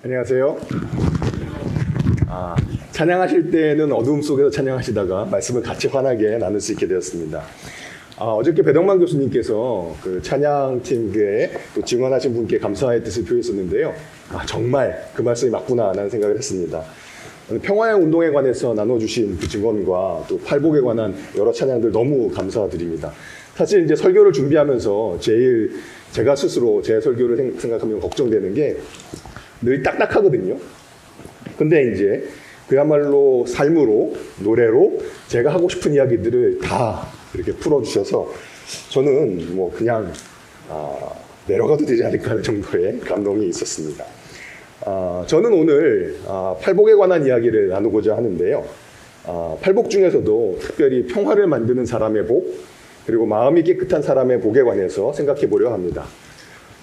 안녕하세요. 찬양하실 때는 어두움 속에서 찬양하시다가 말씀을 같이 환하게 나눌 수 있게 되었습니다. 어저께 배덕만 교수님께서 그 찬양팀에 또 증언하신 분께 감사의 뜻을 표했었는데요. 정말 그 말씀이 맞구나 라는 생각을 했습니다. 평화의 운동에 관해서 나눠주신 그 증언과 또 팔복에 관한 여러 찬양들 너무 감사드립니다. 사실 이제 설교를 준비하면서 제일 제가 스스로 제 설교를 생각하면 걱정되는 게 늘 딱딱하거든요. 근데 이제 그야말로 삶으로, 노래로 제가 하고 싶은 이야기들을 다 이렇게 풀어주셔서 저는 뭐 그냥 내려가도 되지 않을까 하는 정도의 감동이 있었습니다. 저는 오늘 팔복에 관한 이야기를 나누고자 하는데요. 팔복 중에서도 특별히 평화를 만드는 사람의 복, 그리고 마음이 깨끗한 사람의 복에 관해서 생각해 보려 합니다.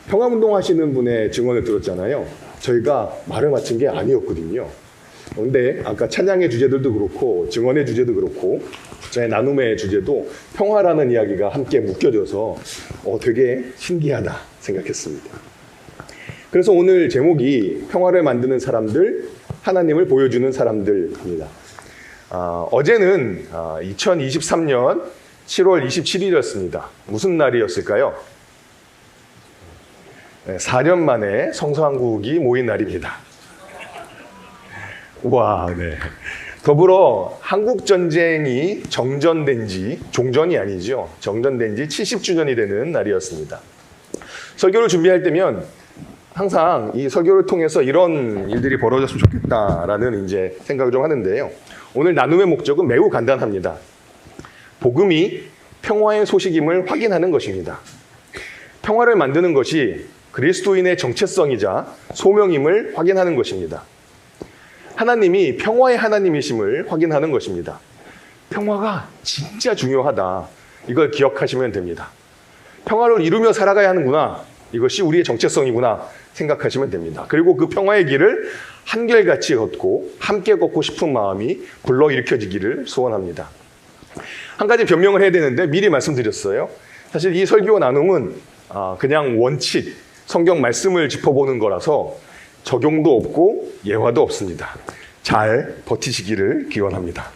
평화운동 하시는 분의 증언을 들었잖아요. 저희가 말을 맞춘 게 아니었거든요. 그런데 아까 찬양의 주제들도 그렇고 증언의 주제도 그렇고 저의 나눔의 주제도 평화라는 이야기가 함께 묶여져서 되게 신기하다 생각했습니다. 그래서 오늘 제목이 평화를 만드는 사람들, 하나님을 보여주는 사람들입니다. 어제는 2023년 7월 27일이었습니다. 무슨 날이었을까요? 4년 만에 성서한국이 모인 날입니다. 와, 네. 더불어 한국전쟁이 정전된 지, 종전이 아니죠. 정전된 지 70주년이 되는 날이었습니다. 설교를 준비할 때면 항상 이 설교를 통해서 이런 일들이 벌어졌으면 좋겠다라는 이제 생각을 좀 하는데요. 오늘 나눔의 목적은 매우 간단합니다. 복음이 평화의 소식임을 확인하는 것입니다. 평화를 만드는 것이 그리스도인의 정체성이자 소명임을 확인하는 것입니다. 하나님이 평화의 하나님이심을 확인하는 것입니다. 평화가 진짜 중요하다. 이걸 기억하시면 됩니다. 평화를 이루며 살아가야 하는구나. 이것이 우리의 정체성이구나 생각하시면 됩니다. 그리고 그 평화의 길을 한결같이 걷고 함께 걷고 싶은 마음이 불러일으켜지기를 소원합니다. 한 가지 변명을 해야 되는데 미리 말씀드렸어요. 사실 이 설교 나눔은 그냥 원칙, 성경 말씀을 짚어보는 거라서 적용도 없고 예화도 없습니다. 잘 버티시기를 기원합니다.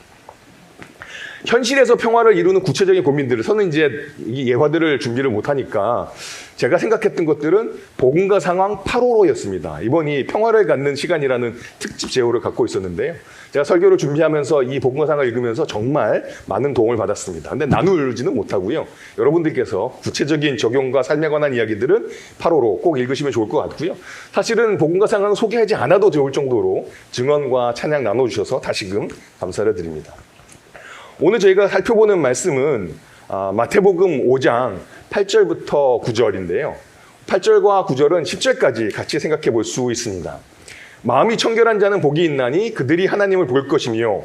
현실에서 평화를 이루는 구체적인 고민들을 저는 이제 이 예화들을 준비를 못하니까 제가 생각했던 것들은 복음과 상황 8호로였습니다. 이번이 평화를 갖는 시간이라는 특집 제호를 갖고 있었는데요. 제가 설교를 준비하면서 이 복음과 상황을 읽으면서 정말 많은 도움을 받았습니다. 근데 나누지는 못하고요. 여러분들께서 구체적인 적용과 삶에 관한 이야기들은 8호로 꼭 읽으시면 좋을 것 같고요. 사실은 복음과 상황을 소개하지 않아도 좋을 정도로 증언과 찬양 나눠주셔서 다시금 감사를 드립니다. 오늘 저희가 살펴보는 말씀은 마태복음 5장 8절부터 9절인데요. 8절과 9절은 10절까지 같이 생각해 볼 수 있습니다. 마음이 청결한 자는 복이 있나니 그들이 하나님을 볼 것이며,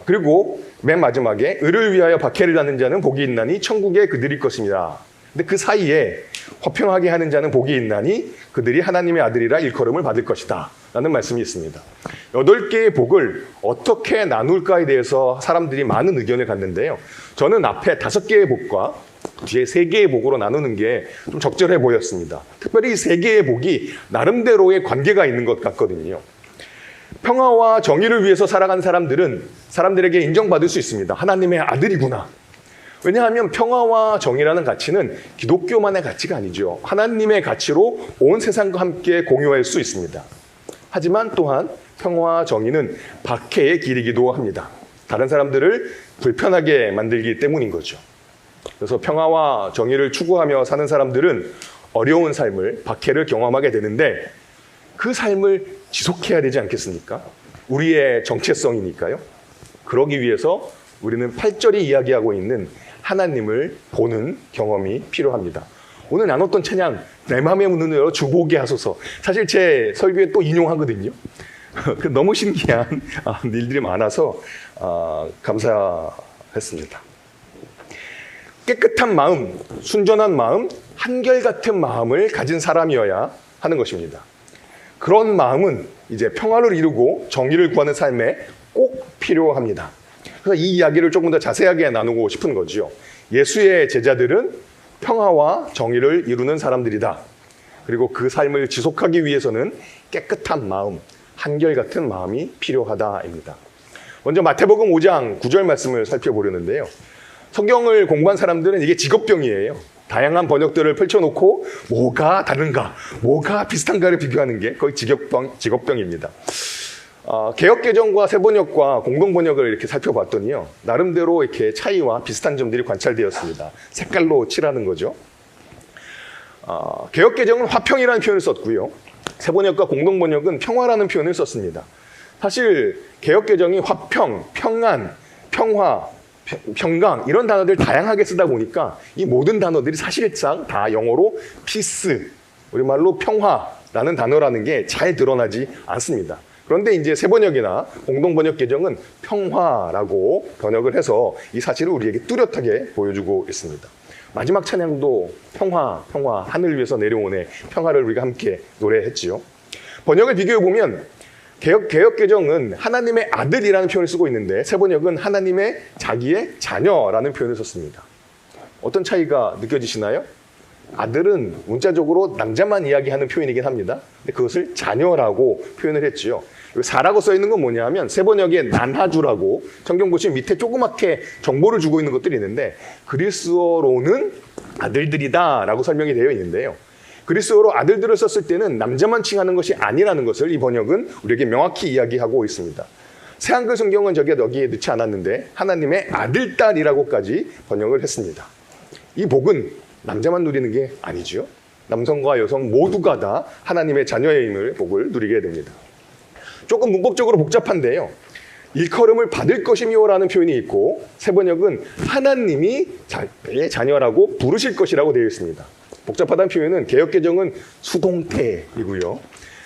그리고 맨 마지막에 의를 위하여 박해를 받는 자는 복이 있나니 천국에 그들일 것입니다. 근데 그 사이에 화평하게 하는 자는 복이 있나니 그들이 하나님의 아들이라 일컬음을 받을 것이다 라는 말씀이 있습니다. 8개의 복을 어떻게 나눌까에 대해서 사람들이 많은 의견을 갖는데요. 저는 앞에 5개의 복과 뒤에 3개의 복으로 나누는 게 좀 적절해 보였습니다. 특별히 이 3개의 복이 나름대로의 관계가 있는 것 같거든요. 평화와 정의를 위해서 살아간 사람들은 사람들에게 인정받을 수 있습니다. 하나님의 아들이구나. 왜냐하면 평화와 정의라는 가치는 기독교만의 가치가 아니죠. 하나님의 가치로 온 세상과 함께 공유할 수 있습니다. 하지만 또한 평화와 정의는 박해의 길이기도 합니다. 다른 사람들을 불편하게 만들기 때문인 거죠. 그래서 평화와 정의를 추구하며 사는 사람들은 어려운 삶을, 박해를 경험하게 되는데 그 삶을 지속해야 되지 않겠습니까? 우리의 정체성이니까요. 그러기 위해서 우리는 8절이 이야기하고 있는 하나님을 보는 경험이 필요합니다. 오늘 나눴던 찬양, 내 맘의 문을 열어 주보게 하소서. 사실 제 설교에 또 인용하거든요. 너무 신기한 일들이 많아서 감사했습니다. 깨끗한 마음, 순전한 마음, 한결같은 마음을 가진 사람이어야 하는 것입니다. 그런 마음은 이제 평화를 이루고 정의를 구하는 삶에 꼭 필요합니다. 그래서 이 이야기를 조금 더 자세하게 나누고 싶은 거죠. 예수의 제자들은 평화와 정의를 이루는 사람들이다. 그리고 그 삶을 지속하기 위해서는 깨끗한 마음, 한결같은 마음이 필요하다입니다. 먼저 마태복음 5장 9절 말씀을 살펴보려는데요. 성경을 공부한 사람들은 이게 직업병이에요. 다양한 번역들을 펼쳐놓고 뭐가 다른가, 뭐가 비슷한가를 비교하는 게 거의 직업병입니다. 개역개정과 새번역과 공동번역을 이렇게 살펴봤더니요, 나름대로 이렇게 차이와 비슷한 점들이 관찰되었습니다. 색깔로 칠하는 거죠. 개역개정은 화평이라는 표현을 썼고요, 새번역과 공동번역은 평화라는 표현을 썼습니다. 사실 개역개정이 화평, 평안, 평화, 평강 이런 단어들 다양하게 쓰다 보니까 이 모든 단어들이 사실상 다 영어로 peace, 우리말로 평화라는 단어라는 게 잘 드러나지 않습니다. 그런데 이제 새번역이나 공동번역 개정은 평화라고 번역을 해서 이 사실을 우리에게 뚜렷하게 보여주고 있습니다. 마지막 찬양도 평화, 평화, 하늘 위에서 내려오네, 평화를 우리가 함께 노래했지요. 번역을 비교해보면 개역개정은 하나님의 아들이라는 표현을 쓰고 있는데 새번역은 하나님의 자기의 자녀라는 표현을 썼습니다. 어떤 차이가 느껴지시나요? 아들은 문자적으로 남자만 이야기하는 표현이긴 합니다. 근데 그것을 자녀라고 표현을 했지요. 여기 사라고 써 있는 건 뭐냐 하면 새번역에 난하주라고 성경 보시면 밑에 조그맣게 정보를 주고 있는 것들이 있는데 그리스어로는 아들들이다 라고 설명이 되어 있는데요. 그리스어로 아들들을 썼을 때는 남자만 칭하는 것이 아니라는 것을 이 번역은 우리에게 명확히 이야기하고 있습니다. 새한글 성경은 여기에 넣지 않았는데 하나님의 아들, 딸이라고까지 번역을 했습니다. 이 복은 남자만 누리는 게 아니죠. 남성과 여성 모두가 다 하나님의 자녀의 힘을 복을 누리게 됩니다. 조금 문법적으로 복잡한데요. 일컬음을 받을 것이며라는 표현이 있고 새번역은 하나님이 자녀라고 부르실 것이라고 되어 있습니다. 복잡하다는 표현은 개역개정은 수동태이고요.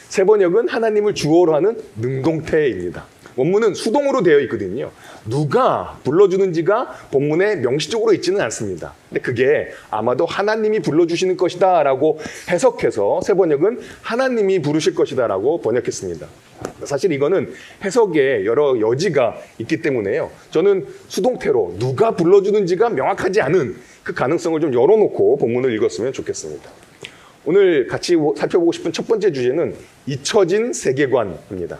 새번역은 하나님을 주어로 하는 능동태입니다. 원문은 수동으로 되어 있거든요. 누가 불러주는지가 본문에 명시적으로 있지는 않습니다. 근데 그게 아마도 하나님이 불러주시는 것이다 라고 해석해서 새번역은 하나님이 부르실 것이다 라고 번역했습니다. 사실 이거는 해석에 여러 여지가 있기 때문에요. 저는 수동태로 누가 불러주는지가 명확하지 않은 그 가능성을 좀 열어놓고 본문을 읽었으면 좋겠습니다. 오늘 같이 살펴보고 싶은 첫 번째 주제는 잊혀진 세계관입니다.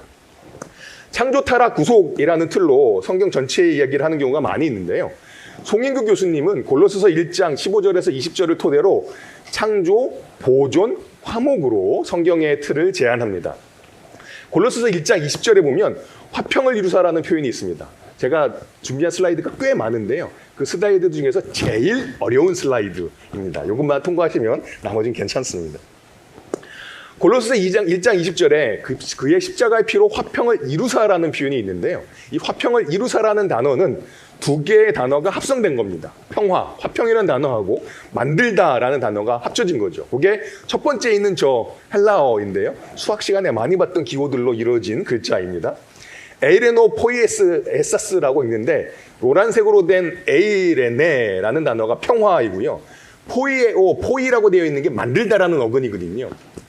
창조, 타락, 구속이라는 틀로 성경 전체의 이야기를 하는 경우가 많이 있는데요. 송인규 교수님은 골로새서 1장 15절에서 20절을 토대로 창조, 보존, 화목으로 성경의 틀을 제안합니다. 골로새서 1장 20절에 보면 화평을 이루사라는 표현이 있습니다. 제가 준비한 슬라이드가 꽤 많은데요. 그 슬라이드 중에서 제일 어려운 슬라이드입니다. 이것만 통과하시면 나머지는 괜찮습니다. 골로새서 1장 20절에 그의 십자가의 피로 화평을 이루사라는 표현이 있는데요. 이 화평을 이루사라는 단어는 두 개의 단어가 합성된 겁니다. 평화, 화평이라는 단어하고 만들다라는 단어가 합쳐진 거죠. 그게 첫 번째 있는 저 헬라어인데요. 수학 시간에 많이 봤던 기호들로 이루어진 글자입니다. 에이레노 포이에사스라고 있는데 노란색으로 된 에이레네라는 단어가 평화이고요. 포이라고 되어 있는 게 만들다라는 어근이거든요.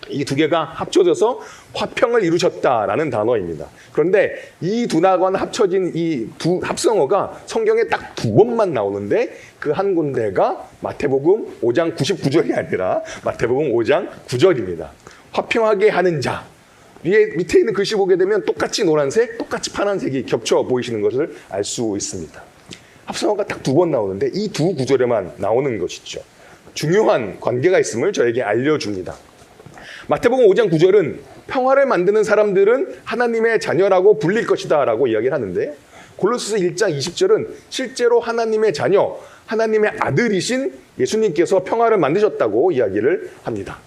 이 두 개가 합쳐져서 화평을 이루셨다라는 단어입니다. 그런데 이 두 단어가 합쳐진 이 두 합성어가 성경에 딱 두 번만 나오는데 그 한 군데가 마태복음 5장 99절이 아니라 마태복음 5장 9절입니다. 화평하게 하는 자. 밑에 있는 글씨 보게 되면 똑같이 노란색, 똑같이 파란색이 겹쳐 보이시는 것을 알 수 있습니다. 합성어가 딱 두 번 나오는데 이 두 구절에만 나오는 것이죠. 중요한 관계가 있음을 저에게 알려줍니다. 마태복음 5장 9절은 평화를 만드는 사람들은 하나님의 자녀라고 불릴 것이다 라고 이야기를 하는데 골로새서 1장 20절은 실제로 하나님의 자녀, 하나님의 아들이신 예수님께서 평화를 만드셨다고 이야기를 합니다.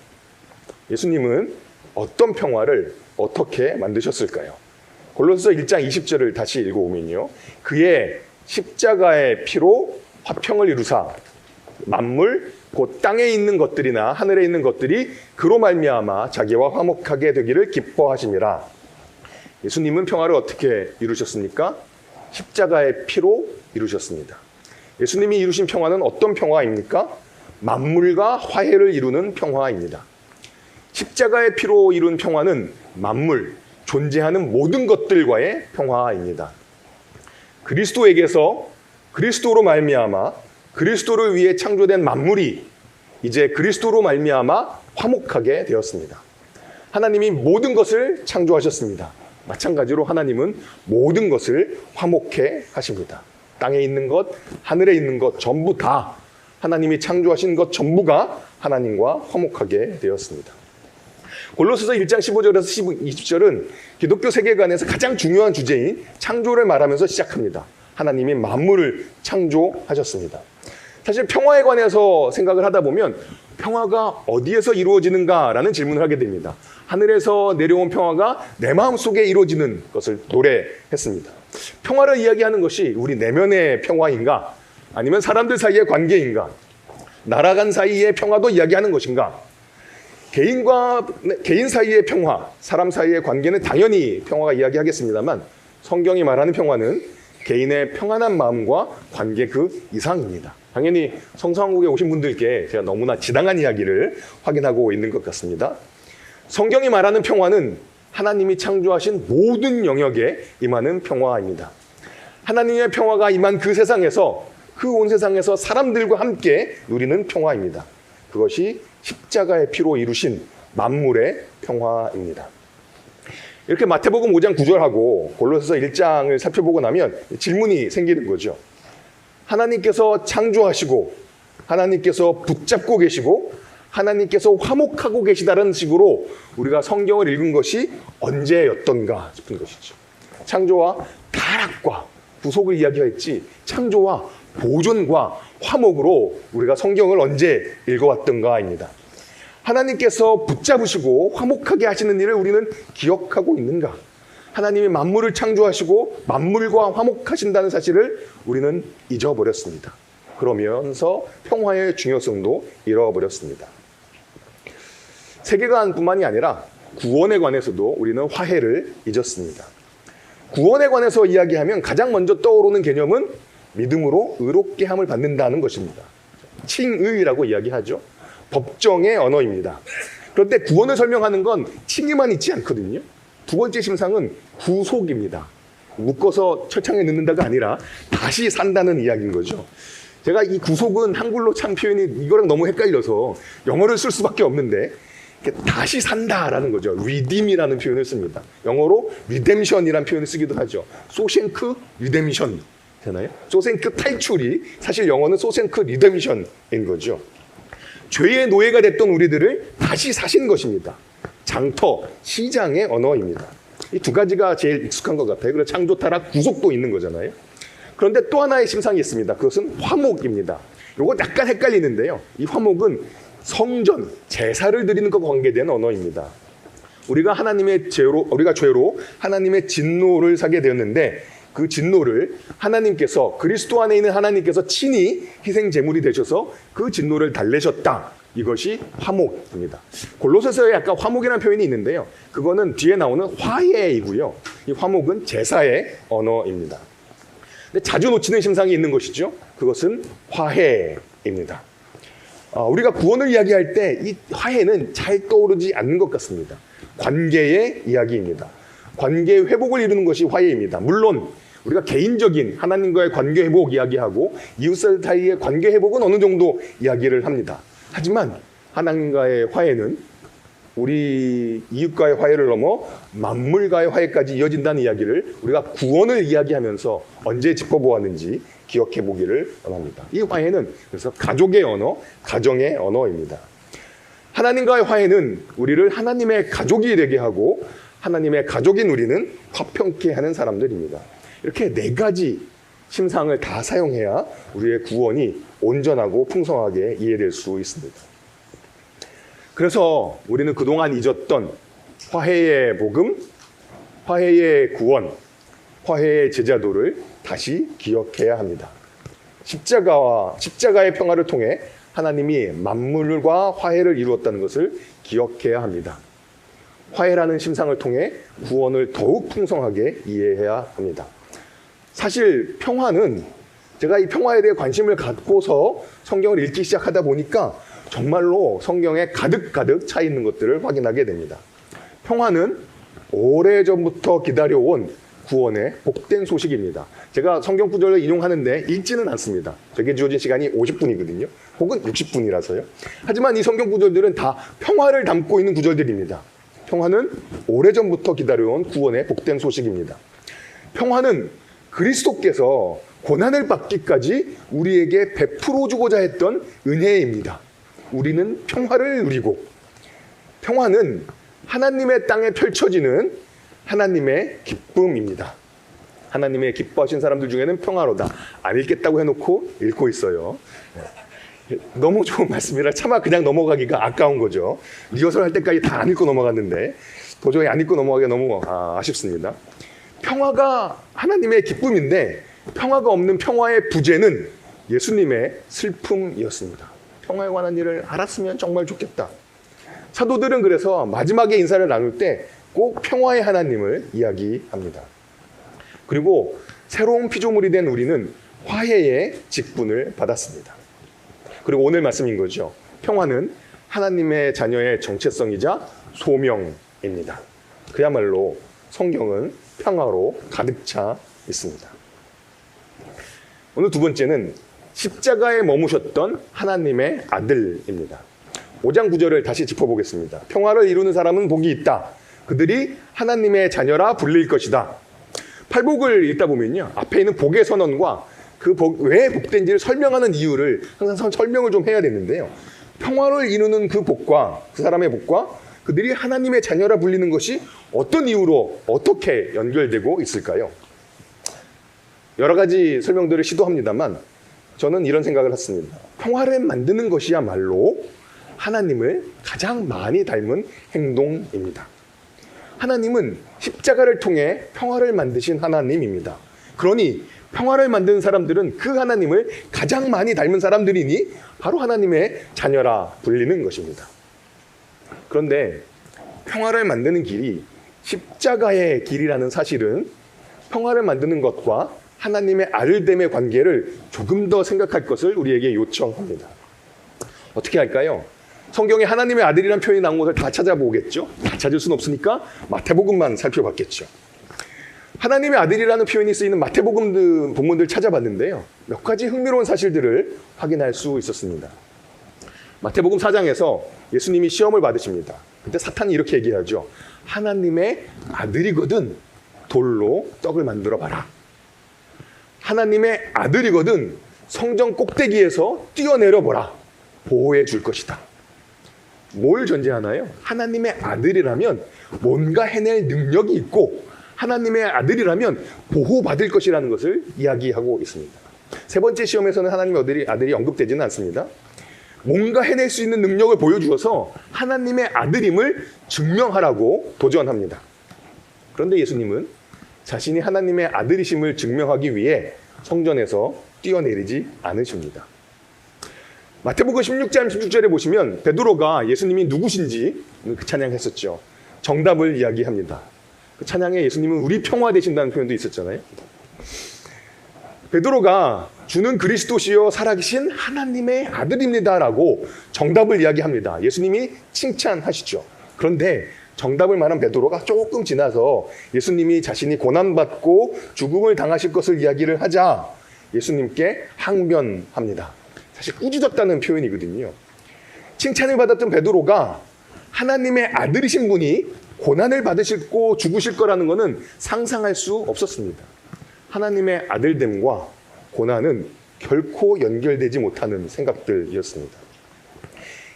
예수님은 어떤 평화를 어떻게 만드셨을까요? 골로새서 1장 20절을 다시 읽어보면요. 그의 십자가의 피로 화평을 이루사 만물 곧 땅에 있는 것들이나 하늘에 있는 것들이 그로 말미암아 자기와 화목하게 되기를 기뻐하심이라. 예수님은 평화를 어떻게 이루셨습니까? 십자가의 피로 이루셨습니다. 예수님이 이루신 평화는 어떤 평화입니까? 만물과 화해를 이루는 평화입니다. 십자가의 피로 이룬 평화는 만물, 존재하는 모든 것들과의 평화입니다. 그리스도에게서 그리스도로 말미암아 그리스도를 위해 창조된 만물이 이제 그리스도로 말미암아 화목하게 되었습니다. 하나님이 모든 것을 창조하셨습니다. 마찬가지로 하나님은 모든 것을 화목해 하십니다. 땅에 있는 것, 하늘에 있는 것 전부 다 하나님이 창조하신 것 전부가 하나님과 화목하게 되었습니다. 골로새서 1장 15절에서 20절은 기독교 세계관에서 가장 중요한 주제인 창조를 말하면서 시작합니다. 하나님이 만물을 창조하셨습니다. 사실 평화에 관해서 생각을 하다 보면 평화가 어디에서 이루어지는가라는 질문을 하게 됩니다. 하늘에서 내려온 평화가 내 마음속에 이루어지는 것을 노래했습니다. 평화를 이야기하는 것이 우리 내면의 평화인가? 아니면 사람들 사이의 관계인가? 나라 간 사이의 평화도 이야기하는 것인가? 개인 사이의 평화, 사람 사이의 관계는 당연히 평화가 이야기하겠습니다만 성경이 말하는 평화는 개인의 평안한 마음과 관계 그 이상입니다. 당연히 성서왕국에 오신 분들께 제가 너무나 지당한 이야기를 확인하고 있는 것 같습니다. 성경이 말하는 평화는 하나님이 창조하신 모든 영역에 임하는 평화입니다. 하나님의 평화가 임한 그 세상에서, 그 온 세상에서 사람들과 함께 누리는 평화입니다. 그것이 십자가의 피로 이루신 만물의 평화입니다. 이렇게 마태복음 5장 9절하고 골로새서 1장을 살펴보고 나면 질문이 생기는 거죠. 하나님께서 창조하시고 하나님께서 붙잡고 계시고 하나님께서 화목하고 계시다는 식으로 우리가 성경을 읽은 것이 언제였던가 싶은 것이죠. 창조와 타락과 구속을 이야기했지 창조와 보존과 화목으로 우리가 성경을 언제 읽어왔던가입니다. 하나님께서 붙잡으시고 화목하게 하시는 일을 우리는 기억하고 있는가? 하나님이 만물을 창조하시고 만물과 화목하신다는 사실을 우리는 잊어버렸습니다. 그러면서 평화의 중요성도 잃어버렸습니다. 세계관뿐만이 아니라 구원에 관해서도 우리는 화해를 잊었습니다. 구원에 관해서 이야기하면 가장 먼저 떠오르는 개념은 믿음으로 의롭게 함을 받는다는 것입니다. 칭의라고 이야기하죠. 법정의 언어입니다. 그런데 구원을 설명하는 건 칭의만 있지 않거든요. 두 번째 심상은 구속입니다. 묶어서 철창에 넣는다가 아니라 다시 산다는 이야기인 거죠. 제가 이 구속은 한글로 참 표현이 이거랑 너무 헷갈려서 영어를 쓸 수밖에 없는데 다시 산다라는 거죠. redeem이라는 표현을 씁니다. 영어로 redemption이라는 표현을 쓰기도 하죠. 소생크 리뎀션 되나요? 소생크 탈출이 사실 영어는 소생크 리뎀션인 거죠. 죄의 노예가 됐던 우리들을 다시 사신 것입니다. 장터, 시장의 언어입니다. 이 두 가지가 제일 익숙한 것 같아요. 그래서 창조, 타락, 구속도 있는 거잖아요. 그런데 또 하나의 심상이 있습니다. 그것은 화목입니다. 이거 약간 헷갈리는데요. 이 화목은 성전, 제사를 드리는 것과 관계된 언어입니다. 우리가 죄로 하나님의 진노를 사게 되었는데 그 진노를 하나님께서, 그리스도 안에 있는 하나님께서 친히 희생 제물이 되셔서 그 진노를 달래셨다. 이것이 화목입니다. 골로새서에 약간 화목이라는 표현이 있는데요. 그거는 뒤에 나오는 화해이고요. 이 화목은 제사의 언어입니다. 근데 자주 놓치는 심상이 있는 것이죠. 그것은 화해입니다. 우리가 구원을 이야기할 때 이 화해는 잘 떠오르지 않는 것 같습니다. 관계의 이야기입니다. 관계의 회복을 이루는 것이 화해입니다. 물론 우리가 개인적인 하나님과의 관계 회복 이야기하고 이웃들 사이의 관계 회복은 어느 정도 이야기를 합니다. 하지만 하나님과의 화해는 우리 이웃과의 화해를 넘어 만물과의 화해까지 이어진다는 이야기를 우리가 구원을 이야기하면서 언제 짚어보았는지 기억해 보기를 원합니다. 이 화해는 그래서 가족의 언어, 가정의 언어입니다. 하나님과의 화해는 우리를 하나님의 가족이 되게 하고 하나님의 가족인 우리는 화평케 하는 사람들입니다. 이렇게 네 가지 심상을 다 사용해야 우리의 구원이 온전하고 풍성하게 이해될 수 있습니다. 그래서 우리는 그동안 잊었던 화해의 복음, 화해의 구원, 화해의 제자도를 다시 기억해야 합니다. 십자가의 평화를 통해 하나님이 만물과 화해를 이루었다는 것을 기억해야 합니다. 화해라는 심상을 통해 구원을 더욱 풍성하게 이해해야 합니다. 사실 평화는 제가 이 평화에 대해 관심을 갖고서 성경을 읽기 시작하다 보니까 정말로 성경에 가득 차 있는 것들을 확인하게 됩니다. 평화는 오래전부터 기다려온 구원의 복된 소식입니다. 제가 성경 구절을 인용하는데 읽지는 않습니다. 저에게 주어진 시간이 50분이거든요. 혹은 60분이라서요. 하지만 이 성경 구절들은 다 평화를 담고 있는 구절들입니다. 평화는 오래전부터 기다려온 구원의 복된 소식입니다. 평화는 그리스도께서 고난을 받기까지 우리에게 베풀어 주고자 했던 은혜입니다. 우리는 평화를 누리고, 평화는 하나님의 땅에 펼쳐지는 하나님의 기쁨입니다. 하나님의 기뻐하신 사람들 중에는 평화로다. 안 읽겠다고 해놓고 읽고 있어요. 너무 좋은 말씀이라 차마 그냥 넘어가기가 아까운 거죠. 리허설 할 때까지 다 안 읽고 넘어갔는데 도저히 안 읽고 넘어가기가 너무 아쉽습니다. 평화가 하나님의 기쁨인데 평화가 없는 평화의 부재는 예수님의 슬픔이었습니다. 평화에 관한 일을 알았으면 정말 좋겠다. 사도들은 그래서 마지막에 인사를 나눌 때 꼭 평화의 하나님을 이야기합니다. 그리고 새로운 피조물이 된 우리는 화해의 직분을 받았습니다. 그리고 오늘 말씀인 거죠. 평화는 하나님의 자녀의 정체성이자 소명입니다. 그야말로 성경은 평화로 가득 차 있습니다. 오늘 두 번째는 십자가에 머무셨던 하나님의 아들입니다. 5장 9절을 다시 짚어보겠습니다. 평화를 이루는 사람은 복이 있다. 그들이 하나님의 자녀라 불릴 것이다. 팔복을 읽다 보면요, 앞에 있는 복의 선언과 그 복, 왜 복된지를 설명하는 이유를 항상 설명을 좀 해야 되는데요. 평화를 이루는 그 복과 그 사람의 복과 그들이 하나님의 자녀라 불리는 것이 어떤 이유로 어떻게 연결되고 있을까요? 여러 가지 설명들을 시도합니다만 저는 이런 생각을 했습니다. 평화를 만드는 것이야말로 하나님을 가장 많이 닮은 행동입니다. 하나님은 십자가를 통해 평화를 만드신 하나님입니다. 그러니 평화를 만드는 사람들은 그 하나님을 가장 많이 닮은 사람들이니 바로 하나님의 자녀라 불리는 것입니다. 그런데 평화를 만드는 길이 십자가의 길이라는 사실은 평화를 만드는 것과 하나님의 아들됨의 관계를 조금 더 생각할 것을 우리에게 요청합니다. 어떻게 할까요? 성경에 하나님의 아들이라는 표현이 나온 것을 다 찾아보겠죠? 다 찾을 수는 없으니까 마태복음만 살펴봤겠죠. 하나님의 아들이라는 표현이 쓰이는 마태복음 본문들 찾아봤는데요. 몇 가지 흥미로운 사실들을 확인할 수 있었습니다. 마태복음 4장에서 예수님이 시험을 받으십니다. 그때 사탄이 이렇게 얘기하죠. 하나님의 아들이거든 돌로 떡을 만들어 봐라. 하나님의 아들이거든 성전 꼭대기에서 뛰어내려 보라. 보호해 줄 것이다. 뭘 전제하나요? 하나님의 아들이라면 뭔가 해낼 능력이 있고 하나님의 아들이라면 보호받을 것이라는 것을 이야기하고 있습니다. 세 번째 시험에서는 하나님의 아들이 언급되지는 않습니다. 뭔가 해낼 수 있는 능력을 보여주어서 하나님의 아들임을 증명하라고 도전합니다. 그런데 예수님은 자신이 하나님의 아들이심을 증명하기 위해 성전에서 뛰어내리지 않으십니다. 마태복음 16장 16절에 보시면 베드로가 예수님이 누구신지 그 찬양했었죠. 정답을 이야기합니다. 그 찬양에 예수님은 우리 평화 되신다는 표현도 있었잖아요. 베드로가 주는 그리스도시요 살아계신 하나님의 아들입니다라고 정답을 이야기합니다. 예수님이 칭찬하시죠. 그런데 정답을 말한 베드로가 조금 지나서 예수님이 자신이 고난받고 죽음을 당하실 것을 이야기를 하자 예수님께 항변합니다. 사실 꾸짖었다는 표현이거든요. 칭찬을 받았던 베드로가 하나님의 아들이신 분이 고난을 받으시고 죽으실 거라는 것은 상상할 수 없었습니다. 하나님의 아들됨과 고난은 결코 연결되지 못하는 생각들이었습니다.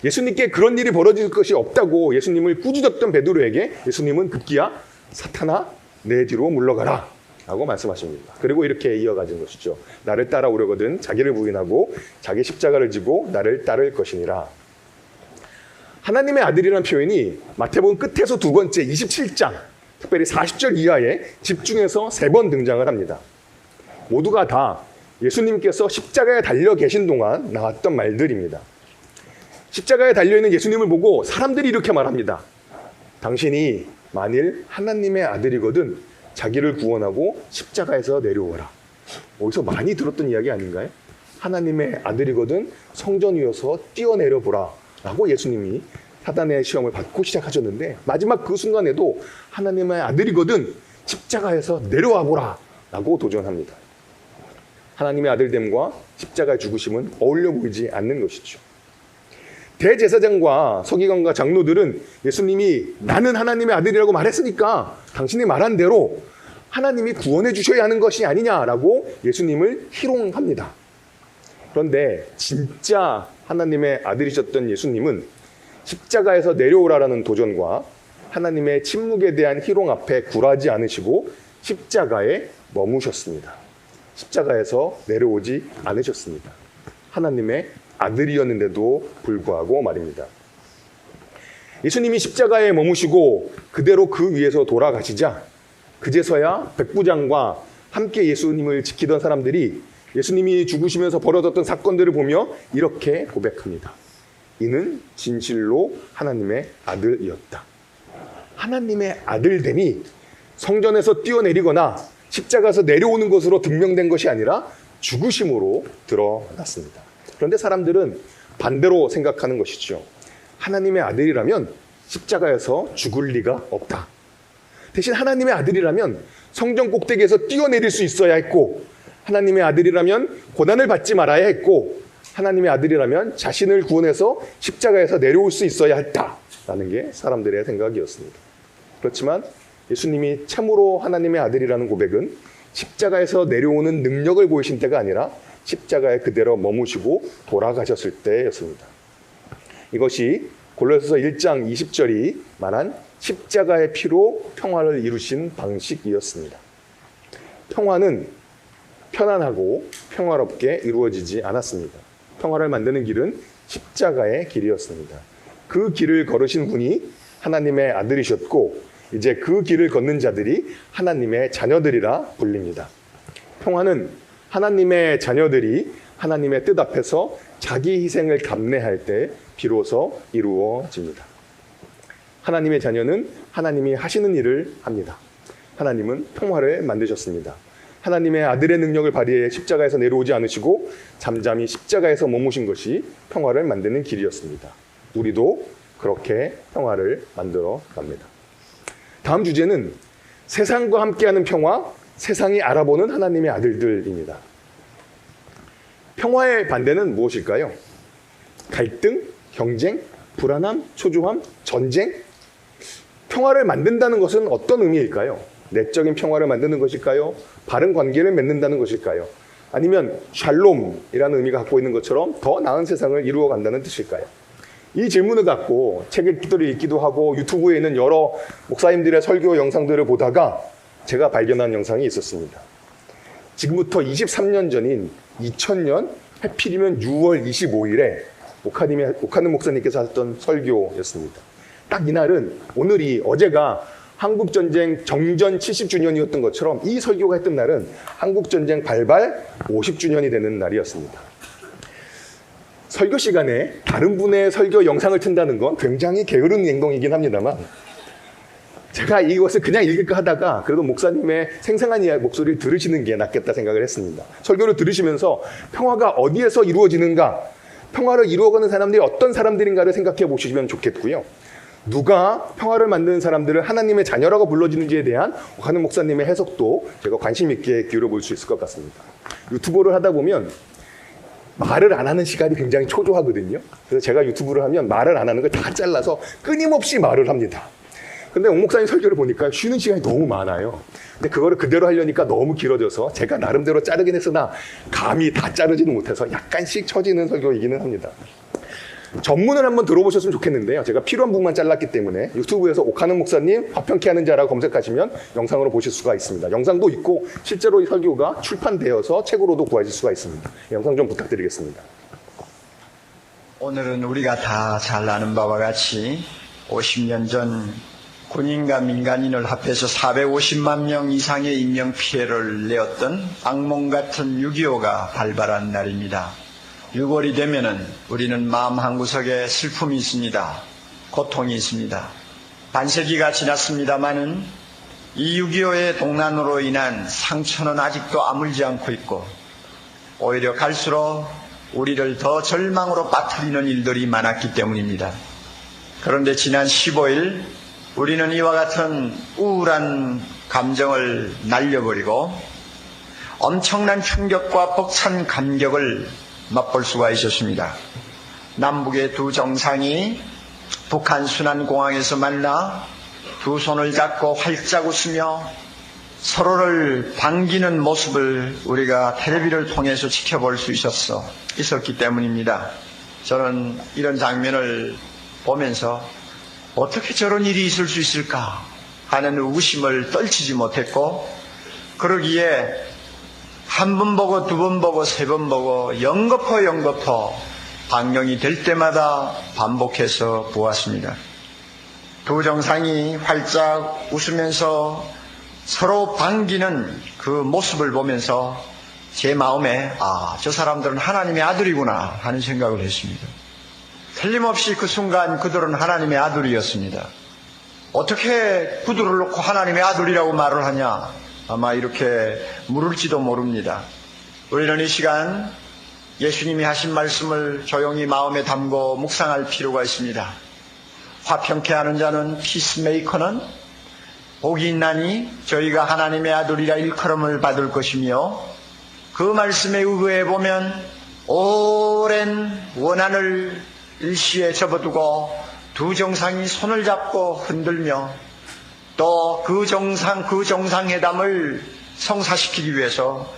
예수님께 그런 일이 벌어질 것이 없다고 예수님을 꾸짖었던 베드로에게 예수님은 급기야 사탄아 내 뒤로 물러가라 라고 말씀하십니다. 그리고 이렇게 이어가진 것이죠. 나를 따라오려거든 자기를 부인하고 자기 십자가를 지고 나를 따를 것이니라. 하나님의 아들이라는 표현이 마태복음 끝에서 두 번째 27장 특별히 40절 이하에 집중해서 3번 등장을 합니다. 모두가 다 예수님께서 십자가에 달려 계신 동안 나왔던 말들입니다. 십자가에 달려있는 예수님을 보고 사람들이 이렇게 말합니다. 당신이 만일 하나님의 아들이거든 자기를 구원하고 십자가에서 내려오라. 어디서 많이 들었던 이야기 아닌가요? 하나님의 아들이거든 성전 위에서 뛰어내려 보라 라고 예수님이 사단의 시험을 받고 시작하셨는데 마지막 그 순간에도 하나님의 아들이거든 십자가에서 내려와 보라 라고 도전합니다. 하나님의 아들됨과 십자가의 죽으심은 어울려 보이지 않는 것이죠. 대제사장과 서기관과 장로들은 예수님이 나는 하나님의 아들이라고 말했으니까 당신이 말한 대로 하나님이 구원해 주셔야 하는 것이 아니냐라고 예수님을 희롱합니다. 그런데 진짜 하나님의 아들이셨던 예수님은 십자가에서 내려오라라는 도전과 하나님의 침묵에 대한 희롱 앞에 굴하지 않으시고 십자가에 머무셨습니다. 십자가에서 내려오지 않으셨습니다. 하나님의 아들이었는데도 불구하고 말입니다. 예수님이 십자가에 머무시고 그대로 그 위에서 돌아가시자 그제서야 백부장과 함께 예수님을 지키던 사람들이 예수님이 죽으시면서 벌어졌던 사건들을 보며 이렇게 고백합니다. 이는 진실로 하나님의 아들이었다. 하나님의 아들됨이 성전에서 뛰어내리거나 십자가에서 내려오는 것으로 증명된 것이 아니라 죽으심으로 드러났습니다. 그런데 사람들은 반대로 생각하는 것이죠. 하나님의 아들이라면 십자가에서 죽을 리가 없다. 대신 하나님의 아들이라면 성전 꼭대기에서 뛰어내릴 수 있어야 했고, 하나님의 아들이라면 고난을 받지 말아야 했고, 하나님의 아들이라면 자신을 구원해서 십자가에서 내려올 수 있어야 했다라는 게 사람들의 생각이었습니다. 그렇지만 예수님이 참으로 하나님의 아들이라는 고백은 십자가에서 내려오는 능력을 보이신 때가 아니라 십자가에 그대로 머무시고 돌아가셨을 때였습니다. 이것이 골로새서 1장 20절이 말한 십자가의 피로 평화를 이루신 방식이었습니다. 평화는 편안하고 평화롭게 이루어지지 않았습니다. 평화를 만드는 길은 십자가의 길이었습니다. 그 길을 걸으신 분이 하나님의 아들이셨고 이제 그 길을 걷는 자들이 하나님의 자녀들이라 불립니다. 평화는 하나님의 자녀들이 하나님의 뜻 앞에서 자기 희생을 감내할 때 비로소 이루어집니다. 하나님의 자녀는 하나님이 하시는 일을 합니다. 하나님은 평화를 만드셨습니다. 하나님의 아들의 능력을 발휘해 십자가에서 내려오지 않으시고 잠잠히 십자가에서 머무신 것이 평화를 만드는 길이었습니다. 우리도 그렇게 평화를 만들어 갑니다. 다음 주제는 세상과 함께하는 평화, 세상이 알아보는 하나님의 아들들입니다. 평화의 반대는 무엇일까요? 갈등, 경쟁, 불안함, 초조함, 전쟁? 평화를 만든다는 것은 어떤 의미일까요? 내적인 평화를 만드는 것일까요? 바른 관계를 맺는다는 것일까요? 아니면 샬롬이라는 의미가 갖고 있는 것처럼 더 나은 세상을 이루어 간다는 뜻일까요? 이 질문을 갖고 책을 읽기도 하고 유튜브에 있는 여러 목사님들의 설교 영상들을 보다가 제가 발견한 영상이 있었습니다. 지금부터 23년 전인 2000년 하필이면 6월 25일에 오카는 목사님께서 하셨던 설교였습니다. 딱 이날은 어제가 한국전쟁 정전 70주년이었던 것처럼 이 설교가 했던 날은 한국전쟁 발발 50주년이 되는 날이었습니다. 설교 시간에 다른 분의 설교 영상을 튼다는 건 굉장히 게으른 행동이긴 합니다만 제가 이것을 그냥 읽을까 하다가 그래도 목사님의 생생한 목소리를 들으시는 게 낫겠다 생각을 했습니다. 설교를 들으시면서 평화가 어디에서 이루어지는가, 평화를 이루어가는 사람들이 어떤 사람들인가를 생각해 보시면 좋겠고요. 누가 평화를 만드는 사람들을 하나님의 자녀라고 불러지는지에 대한 오카는 목사님의 해석도 제가 관심 있게 기울여 볼 수 있을 것 같습니다. 유튜브를 하다 보면 말을 안 하는 시간이 굉장히 초조하거든요. 그래서 제가 유튜브를 하면 말을 안 하는 걸 다 잘라서 끊임없이 말을 합니다. 근데 옥 목사님 설교를 보니까 쉬는 시간이 너무 많아요. 근데 그거를 그대로 하려니까 너무 길어져서 제가 나름대로 자르긴 했으나 감히 다 자르지는 못해서 약간씩 처지는 설교이기는 합니다. 전문을 한번 들어보셨으면 좋겠는데요. 제가 필요한 부분만 잘랐기 때문에 유튜브에서 오카는 목사님 화평케 하는 자라고 검색하시면 영상으로 보실 수가 있습니다. 영상도 있고 실제로 이 설교가 출판되어서 책으로도 구하실 수가 있습니다. 영상 좀 부탁드리겠습니다. 오늘은 우리가 다 잘 아는 바와 같이 50년 전 군인과 민간인을 합해서 450만 명 이상의 인명피해를 내었던 악몽 같은 6.25가 발발한 날입니다. 6월이 되면은 우리는 마음 한구석에 슬픔이 있습니다. 고통이 있습니다. 반세기가 지났습니다마는 이 6.25의 동란으로 인한 상처는 아직도 아물지 않고 있고 오히려 갈수록 우리를 더 절망으로 빠뜨리는 일들이 많았기 때문입니다. 그런데 지난 15일 우리는 이와 같은 우울한 감정을 날려버리고 엄청난 충격과 벅찬 감격을 맛볼 수가 있었습니다. 남북의 두 정상이 북한 순안공항에서 만나 두 손을 잡고 활짝 웃으며 서로를 반기는 모습을 우리가 텔레비를 통해서 지켜볼 수 있었기 때문입니다. 저는 이런 장면을 보면서 어떻게 저런 일이 있을 수 있을까 하는 의구심을 떨치지 못했고, 그러기에 한 번 보고 두 번 보고 세 번 보고 영거퍼 방영이 될 때마다 반복해서 보았습니다. 두 정상이 활짝 웃으면서 서로 반기는 그 모습을 보면서 제 마음에 저 사람들은 하나님의 아들이구나 하는 생각을 했습니다. 틀림없이 그 순간 그들은 하나님의 아들이었습니다. 어떻게 구두를 놓고 하나님의 아들이라고 말을 하냐? 아마 이렇게 물을지도 모릅니다. 우리는 이 시간 예수님이 하신 말씀을 조용히 마음에 담고 묵상할 필요가 있습니다. 화평케 하는 자는 피스메이커는 복이 있나니 저희가 하나님의 아들이라 일컬음을 받을 것이며, 그 말씀에 의거해 보면 오랜 원한을 일시에 접어두고 두 정상이 손을 잡고 흔들며 또 그 정상회담을 성사시키기 위해서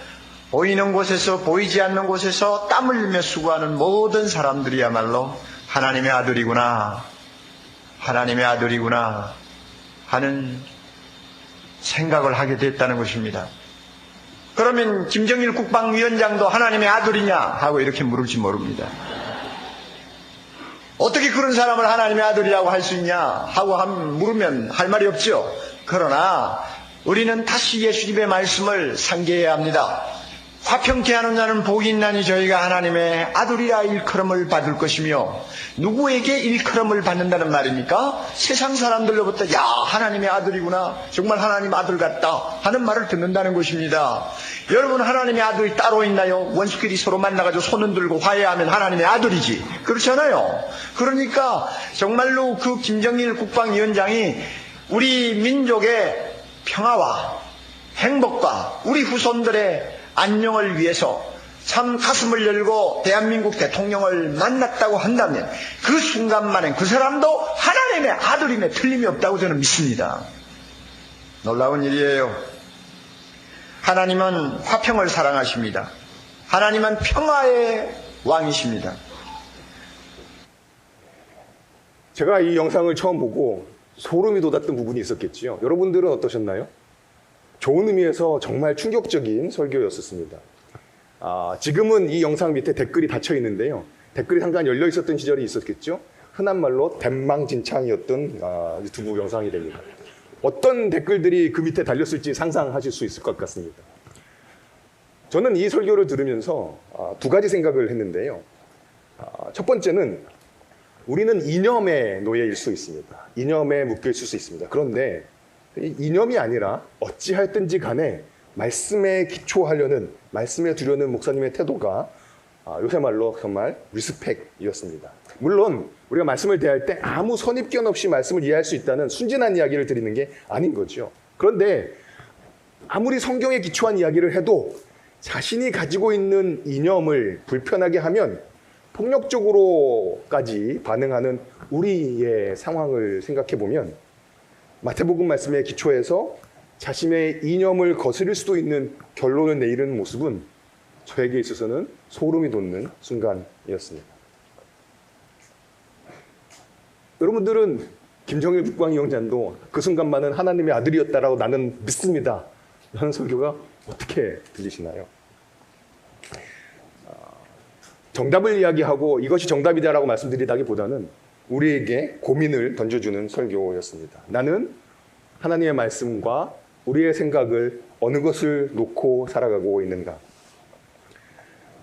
보이는 곳에서 보이지 않는 곳에서 땀 흘리며 수고하는 모든 사람들이야말로 하나님의 아들이구나, 하나님의 아들이구나 하는 생각을 하게 됐다는 것입니다. 그러면 김정일 국방위원장도 하나님의 아들이냐 하고 이렇게 물을지 모릅니다. 어떻게 그런 사람을 하나님의 아들이라고 할 수 있냐 하고 물으면 할 말이 없죠. 그러나 우리는 다시 예수님의 말씀을 상기해야 합니다. 화평케 하는 자는 복이 있나니 저희가 하나님의 아들이라 일컬음을 받을 것이며, 누구에게 일컬음을 받는다는 말입니까? 세상 사람들로부터 야 하나님의 아들이구나, 정말 하나님 아들 같다 하는 말을 듣는다는 것입니다. 여러분, 하나님의 아들이 따로 있나요? 원수끼리 서로 만나가지고 손 흔들고 화해하면 하나님의 아들이지, 그렇잖아요. 그러니까 정말로 그 김정일 국방위원장이 우리 민족의 평화와 행복과 우리 후손들의 안녕을 위해서 참 가슴을 열고 대한민국 대통령을 만났다고 한다면 그 순간만엔 그 사람도 하나님의 아들임에 틀림이 없다고 저는 믿습니다. 놀라운 일이에요. 하나님은 화평을 사랑하십니다. 하나님은 평화의 왕이십니다. 제가 이 영상을 처음 보고 소름이 돋았던 부분이 있었겠지요. 여러분들은 어떠셨나요? 좋은 의미에서 정말 충격적인 설교였었습니다. 지금은 이 영상 밑에 댓글이 닫혀 있는데요. 댓글이 잠깐 열려 있었던 시절이 있었겠죠. 흔한 말로 대망진창이었던 유튜브 영상이 됩니다. 어떤 댓글들이 그 밑에 달렸을지 상상하실 수 있을 것 같습니다. 저는 이 설교를 들으면서 두 가지 생각을 했는데요. 첫 번째는 우리는 이념의 노예일 수 있습니다. 이념에 묶여 있을 수 있습니다. 그런데 이념이 아니라 어찌하였든지 간에 말씀에 기초하려는, 말씀에 두려는 목사님의 태도가 요새 말로 정말 리스펙이었습니다. 물론 우리가 말씀을 대할 때 아무 선입견 없이 말씀을 이해할 수 있다는 순진한 이야기를 드리는 게 아닌 거죠. 그런데 아무리 성경에 기초한 이야기를 해도 자신이 가지고 있는 이념을 불편하게 하면 폭력적으로까지 반응하는 우리의 상황을 생각해 보면 마태복음 말씀에 기초해서 자신의 이념을 거스릴 수도 있는 결론을 내리는 모습은 저에게 있어서는 소름이 돋는 순간이었습니다. 여러분들은 김정일 국방위원장도 그 순간만은 하나님의 아들이었다라고 나는 믿습니다 라는 설교가 어떻게 들리시나요? 정답을 이야기하고 이것이 정답이다라고 말씀드리다기보다는 우리에게 고민을 던져주는 설교였습니다. 나는 하나님의 말씀과 우리의 생각을 어느 것을 놓고 살아가고 있는가?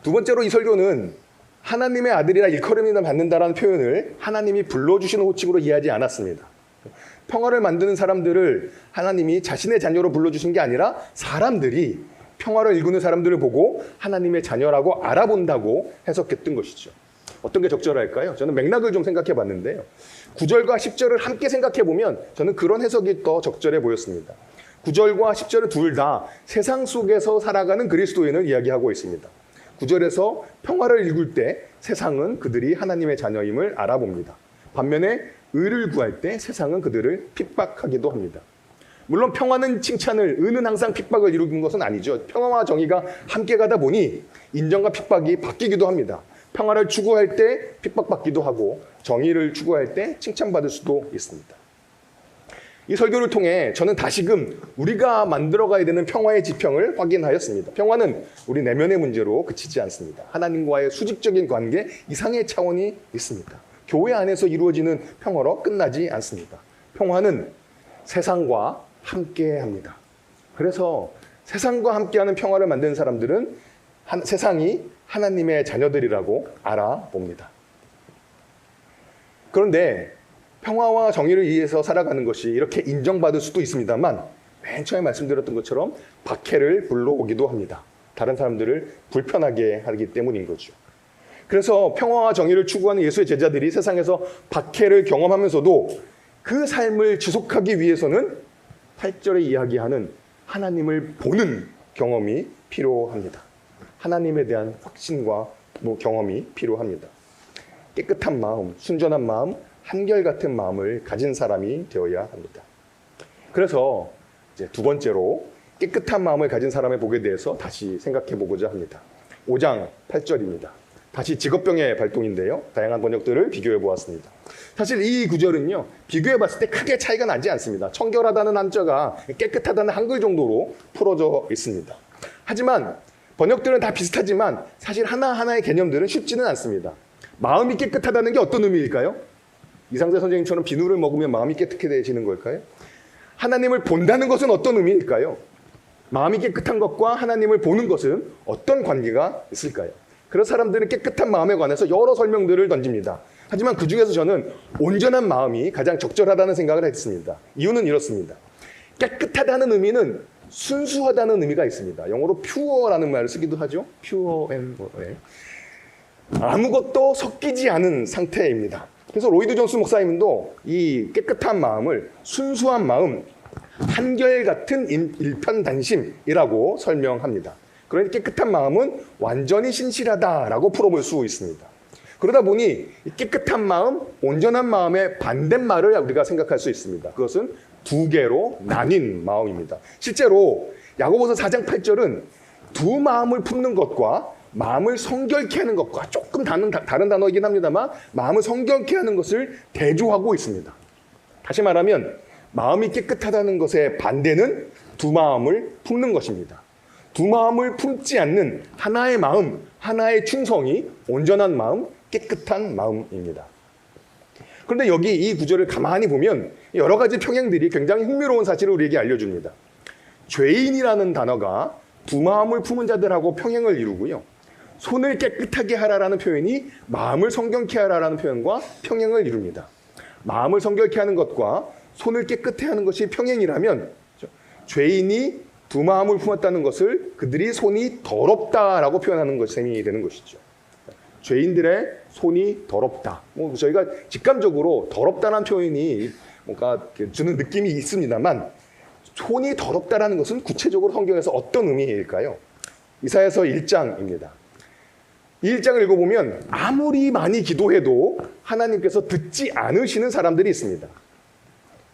두 번째로 이 설교는 하나님의 아들이라 일컬음이나 받는다라는 표현을 하나님이 불러주시는 호칭으로 이해하지 않았습니다. 평화를 만드는 사람들을 하나님이 자신의 자녀로 불러주신 게 아니라 사람들이 평화를 일구는 사람들을 보고 하나님의 자녀라고 알아본다고 해석했던 것이죠. 어떤 게 적절할까요? 저는 맥락을 좀 생각해 봤는데요. 9절과 10절을 함께 생각해 보면 저는 그런 해석이 더 적절해 보였습니다. 9절과 10절은 둘 다 세상 속에서 살아가는 그리스도인을 이야기하고 있습니다. 9절에서 평화를 읽을 때 세상은 그들이 하나님의 자녀임을 알아봅니다. 반면에 의를 구할 때 세상은 그들을 핍박하기도 합니다. 물론 평화는 칭찬을, 의는 항상 핍박을 이루는 것은 아니죠. 평화와 정의가 함께 가다 보니 인정과 핍박이 바뀌기도 합니다. 평화를 추구할 때 핍박받기도 하고 정의를 추구할 때 칭찬받을 수도 있습니다. 이 설교를 통해 저는 다시금 우리가 만들어가야 되는 평화의 지평을 확인하였습니다. 평화는 우리 내면의 문제로 그치지 않습니다. 하나님과의 수직적인 관계 이상의 차원이 있습니다. 교회 안에서 이루어지는 평화로 끝나지 않습니다. 평화는 세상과 함께합니다. 그래서 세상과 함께하는 평화를 만드는 사람들은 세상이 하나님의 자녀들이라고 알아봅니다. 그런데 평화와 정의를 위해서 살아가는 것이 이렇게 인정받을 수도 있습니다만 맨 처음에 말씀드렸던 것처럼 박해를 불러오기도 합니다. 다른 사람들을 불편하게 하기 때문인 거죠. 그래서 평화와 정의를 추구하는 예수의 제자들이 세상에서 박해를 경험하면서도 그 삶을 지속하기 위해서는 8절에 이야기하는 하나님을 보는 경험이 필요합니다. 하나님에 대한 확신과 경험이 필요합니다. 깨끗한 마음, 순전한 마음, 한결같은 마음을 가진 사람이 되어야 합니다. 그래서 이제 두 번째로 깨끗한 마음을 가진 사람의 복에 대해서 다시 생각해 보고자 합니다. 5장 8절입니다. 다시 직업병의 발동인데요. 다양한 번역들을 비교해 보았습니다. 사실 이 구절은요, 비교해 봤을 때 크게 차이가 나지 않습니다. 청결하다는 한자가 깨끗하다는 한글 정도로 풀어져 있습니다. 하지만 번역들은 다 비슷하지만 사실 하나하나의 개념들은 쉽지는 않습니다. 마음이 깨끗하다는 게 어떤 의미일까요? 이상재 선생님처럼 비누를 먹으면 마음이 깨끗해지는 걸까요? 하나님을 본다는 것은 어떤 의미일까요? 마음이 깨끗한 것과 하나님을 보는 것은 어떤 관계가 있을까요? 그런 사람들은 깨끗한 마음에 관해서 여러 설명들을 던집니다. 하지만 그 중에서 저는 온전한 마음이 가장 적절하다는 생각을 했습니다. 이유는 이렇습니다. 깨끗하다는 의미는 순수하다는 의미가 있습니다. 영어로 pure라는 말을 쓰기도 하죠. pure and 아무것도 섞이지 않은 상태입니다. 그래서 로이드 존스 목사님도 이 깨끗한 마음을 순수한 마음, 한결같은 일편단심이라고 설명합니다. 그러니 깨끗한 마음은 완전히 신실하다라고 풀어볼 수 있습니다. 그러다 보니 깨끗한 마음, 온전한 마음의 반대말을 우리가 생각할 수 있습니다. 그것은 두 개로 나뉜 마음입니다. 실제로 야고보서 4장 8절은 두 마음을 품는 것과 마음을 성결케 하는 것과 조금 다른 단어이긴 합니다만 마음을 성결케 하는 것을 대조하고 있습니다. 다시 말하면 마음이 깨끗하다는 것의 반대는 두 마음을 품는 것입니다. 두 마음을 품지 않는 하나의 마음, 하나의 충성이 온전한 마음, 깨끗한 마음입니다. 그런데 여기 이 구절을 가만히 보면 여러 가지 평행들이 굉장히 흥미로운 사실을 우리에게 알려줍니다. 죄인이라는 단어가 두 마음을 품은 자들하고 평행을 이루고요. 손을 깨끗하게 하라라는 표현이 마음을 성결케 하라라는 표현과 평행을 이룹니다. 마음을 성결케 하는 것과 손을 깨끗해 하는 것이 평행이라면 죄인이 두 마음을 품었다는 것을 그들이 손이 더럽다라고 표현하는 것이 되는 것이죠. 죄인들의 손이 더럽다. 저희가 직감적으로 더럽다는 표현이 뭔가 주는 느낌이 있습니다만 손이 더럽다라는 것은 구체적으로 성경에서 어떤 의미일까요? 이사야서 1장입니다. 이 1장을 읽어보면 아무리 많이 기도해도 하나님께서 듣지 않으시는 사람들이 있습니다.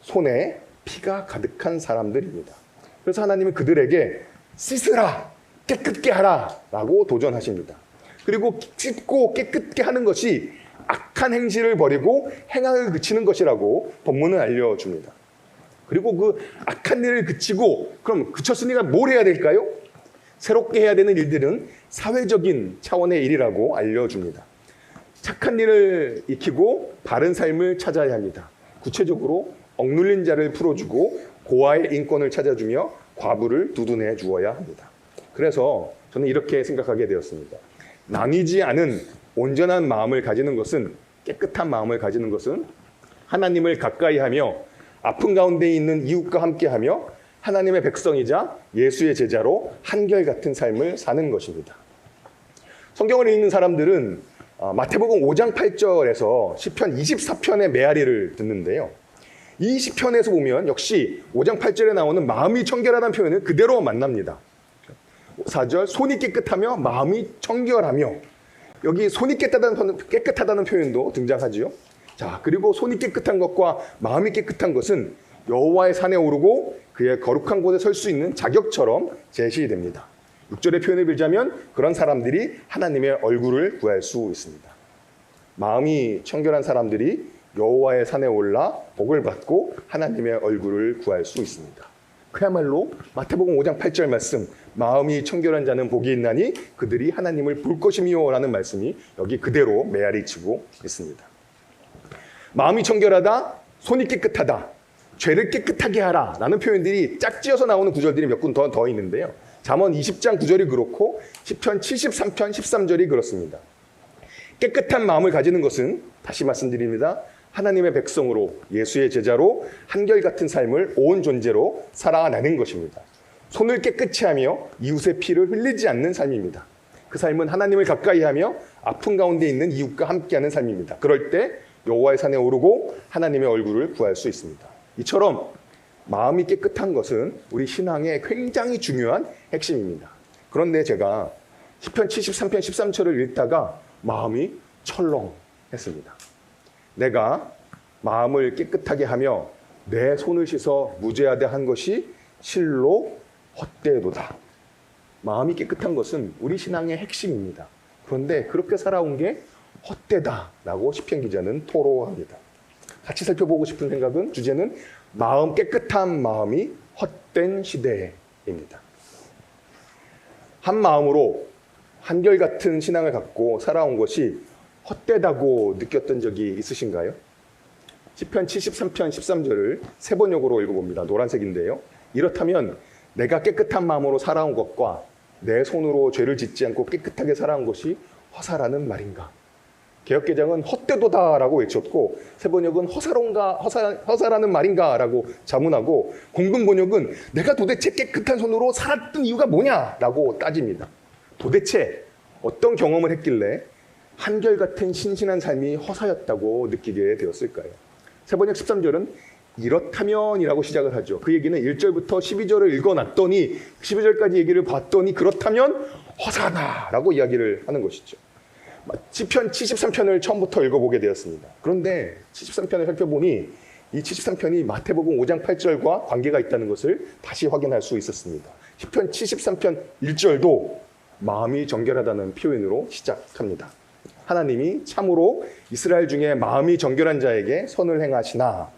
손에 피가 가득한 사람들입니다. 그래서 하나님은 그들에게 씻으라, 깨끗게 하라 라고 도전하십니다. 그리고 씻고 깨끗게 하는 것이 악한 행실을 버리고 행악을 그치는 것이라고 본문은 알려줍니다. 그리고 그 악한 일을 그치고 그럼 그쳤으니까 뭘 해야 될까요? 새롭게 해야 되는 일들은 사회적인 차원의 일이라고 알려줍니다. 착한 일을 익히고 바른 삶을 찾아야 합니다. 구체적으로 억눌린 자를 풀어주고 고아의 인권을 찾아주며 과부를 두둔해 주어야 합니다. 그래서 저는 이렇게 생각하게 되었습니다. 나뉘지 않은 온전한 마음을 가지는 것은, 깨끗한 마음을 가지는 것은 하나님을 가까이하며 아픈 가운데 있는 이웃과 함께하며 하나님의 백성이자 예수의 제자로 한결같은 삶을 사는 것입니다. 성경을 읽는 사람들은 마태복음 5장 8절에서 시편 24편의 메아리를 듣는데요. 이 시편에서 보면 역시 5장 8절에 나오는 마음이 청결하다는 표현을 그대로 만납니다. 4절 손이 깨끗하며 마음이 청결하며, 여기 손이 깨끗하다는 표현도 등장하지요. 자, 그리고 손이 깨끗한 것과 마음이 깨끗한 것은 여호와의 산에 오르고 그의 거룩한 곳에 설 수 있는 자격처럼 제시됩니다. 6절의 표현을 빌자면 그런 사람들이 하나님의 얼굴을 구할 수 있습니다. 마음이 청결한 사람들이 여호와의 산에 올라 복을 받고 하나님의 얼굴을 구할 수 있습니다. 그야말로 마태복음 5장 8절 말씀, 마음이 청결한 자는 복이 있나니 그들이 하나님을 볼 것이며 라는 말씀이 여기 그대로 메아리치고 있습니다. 마음이 청결하다, 손이 깨끗하다, 죄를 깨끗하게 하라 라는 표현들이 짝지어서 나오는 구절들이 몇 군 더 있는데요. 잠언 20장 9절이 그렇고 시편 73편 13절이 그렇습니다. 깨끗한 마음을 가지는 것은, 다시 말씀드립니다, 하나님의 백성으로 예수의 제자로 한결같은 삶을 온 존재로 살아내는 것입니다. 손을 깨끗이 하며 이웃의 피를 흘리지 않는 삶입니다. 그 삶은 하나님을 가까이 하며 아픈 가운데 있는 이웃과 함께하는 삶입니다. 그럴 때 여호와의 산에 오르고 하나님의 얼굴을 구할 수 있습니다. 이처럼 마음이 깨끗한 것은 우리 신앙의 굉장히 중요한 핵심입니다. 그런데 제가 시편 73편 13절을 읽다가 마음이 철렁했습니다. 내가 마음을 깨끗하게 하며 내 손을 씻어 무죄하게 한 것이 실로 헛되도다. 마음이 깨끗한 것은 우리 신앙의 핵심입니다. 그런데 그렇게 살아온 게 헛되다라고 시편 기자는 토로합니다. 같이 살펴보고 싶은 생각은, 주제는 마음 깨끗한 마음이 헛된 시대입니다. 한 마음으로 한결같은 신앙을 갖고 살아온 것이 헛되다고 느꼈던 적이 있으신가요? 시편 73편 13절을 세 번역으로 읽어봅니다. 노란색인데요. 이렇다면 내가 깨끗한 마음으로 살아온 것과 내 손으로 죄를 짓지 않고 깨끗하게 살아온 것이 허사라는 말인가? 개역개정은 헛되도다라고 외쳤고, 세번역은 허사라는 말인가라고 자문하고, 공동번역은 내가 도대체 깨끗한 손으로 살았던 이유가 뭐냐라고 따집니다. 도대체 어떤 경험을 했길래 한결같은 신신한 삶이 허사였다고 느끼게 되었을까요? 세번역 13절은 이렇다면이라고 시작을 하죠. 그 얘기는 1절부터 12절을 읽어놨더니 12절까지 얘기를 봤더니 그렇다면 허사나라고 이야기를 하는 것이죠. 시편 73편을 처음부터 읽어보게 되었습니다. 그런데 73편을 살펴보니 이 73편이 마태복음 5장 8절과 관계가 있다는 것을 다시 확인할 수 있었습니다. 시편 73편 1절도 마음이 정결하다는 표현으로 시작합니다. 하나님이 참으로 이스라엘 중에 마음이 정결한 자에게 선을 행하시나.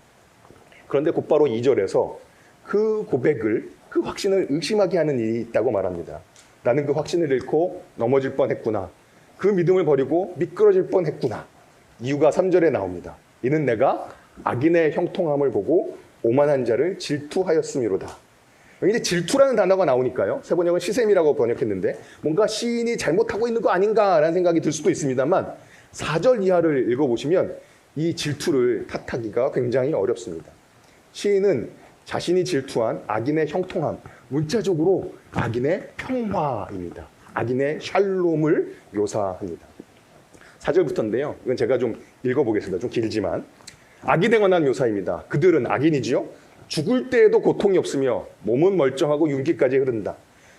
그런데 곧바로 2절에서 그 고백을, 그 확신을 의심하게 하는 일이 있다고 말합니다. 나는 그 확신을 잃고 넘어질 뻔했구나. 그 믿음을 버리고 미끄러질 뻔했구나. 이유가 3절에 나옵니다. 이는 내가 악인의 형통함을 보고 오만한 자를 질투하였음이로다. 여기 이제 질투라는 단어가 나오니까요. 세번역은 시샘이라고 번역했는데 뭔가 시인이 잘못하고 있는 거 아닌가라는 생각이 들 수도 있습니다만 4절 이하를 읽어보시면 이 질투를 탓하기가 굉장히 어렵습니다. 시인은 자신이 질투한 악인의 형통함, 문자적으로 악인의 평화입니다. 악인의 샬롬을 묘사합니다. 4절부터인데요. 이건 제가 좀 읽어보겠습니다. 좀 길지만. 악인에 관한 묘사입니다. 그들은 악인이지요. 죽을 때에도 고통이 없으며 몸은 멀쩡하고 윤기까지 흐른다.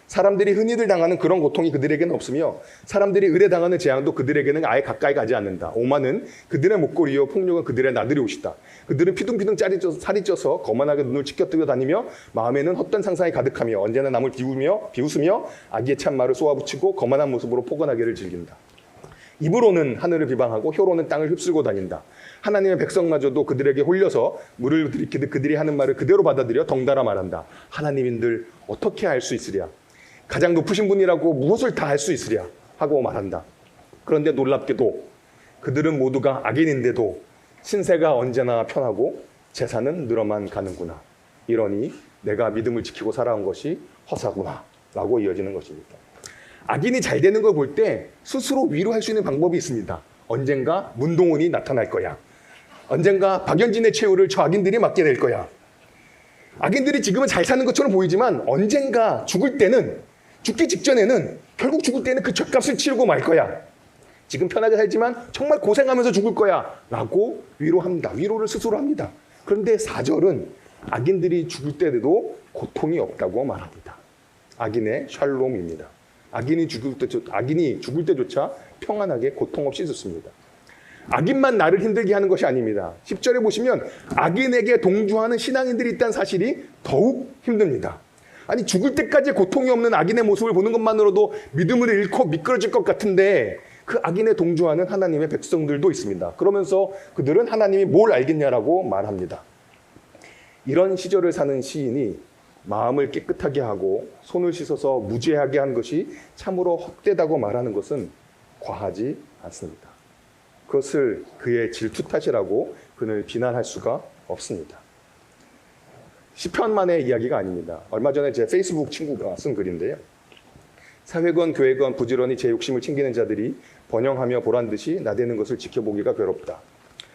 사람들이 흔히들 당하는 그런 고통이 그들에게는 없으며 사람들이 의뢰당하는 재앙도 그들에게는 아예 가까이 가지 않는다. 오만은 그들의 목걸이요 폭력은 그들의 나들이 옷이다. 그들은 피둥피둥 살이 쪄서 거만하게 눈을 치켜뜨려 다니며 마음에는 헛된 상상이 가득하며 언제나 남을 비웃으며 악의 참말을 쏘아붙이고 거만한 모습으로 포근하게를 즐긴다. 입으로는 하늘을 비방하고 혀로는 땅을 휩쓸고 다닌다. 하나님의 백성마저도 그들에게 홀려서 물을 들이키듯 그들이 하는 말을 그대로 받아들여 덩달아 말한다. 하나님인들 어떻게 알 수 있으랴? 가장 높으신 분이라고 무엇을 다 할 수 있으랴? 하고 말한다. 그런데 놀랍게도 그들은 모두가 악인인데도 신세가 언제나 편하고 재산은 늘어만 가는구나. 이러니 내가 믿음을 지키고 살아온 것이 허사구나. 라고 이어지는 것입니다. 악인이 잘 되는 걸 볼 때 스스로 위로할 수 있는 방법이 있습니다. 언젠가 문동훈이 나타날 거야. 언젠가 박연진의 최후를 저 악인들이 맡게 될 거야. 악인들이 지금은 잘 사는 것처럼 보이지만 언젠가 죽을 때는, 죽기 직전에는, 결국 죽을 때는 그 죗값을 치르고 말 거야. 지금 편하게 살지만 정말 고생하면서 죽을 거야 라고 위로합니다. 위로를 스스로 합니다. 그런데 4절은 악인들이 죽을 때에도 고통이 없다고 말합니다. 악인의 샬롬입니다. 악인이 죽을 때조차 평안하게 고통 없이 죽습니다. 악인만 나를 힘들게 하는 것이 아닙니다. 10절에 보시면 악인에게 동조하는 신앙인들이 있다는 사실이 더욱 힘듭니다. 아니 죽을 때까지 고통이 없는 악인의 모습을 보는 것만으로도 믿음을 잃고 미끄러질 것 같은데 그 악인에 동조하는 하나님의 백성들도 있습니다. 그러면서 그들은 하나님이 뭘 알겠냐라고 말합니다. 이런 시절을 사는 시인이 마음을 깨끗하게 하고 손을 씻어서 무죄하게 한 것이 참으로 헛되다고 말하는 것은 과하지 않습니다. 그것을 그의 질투 탓이라고 그를 비난할 수가 없습니다. 시편만의 이야기가 아닙니다. 얼마 전에 제 페이스북 친구가 쓴 글인데요. 사회건 교회건 부지런히 제 욕심을 챙기는 자들이 번영하며 보란듯이 나대는 것을 지켜보기가 괴롭다.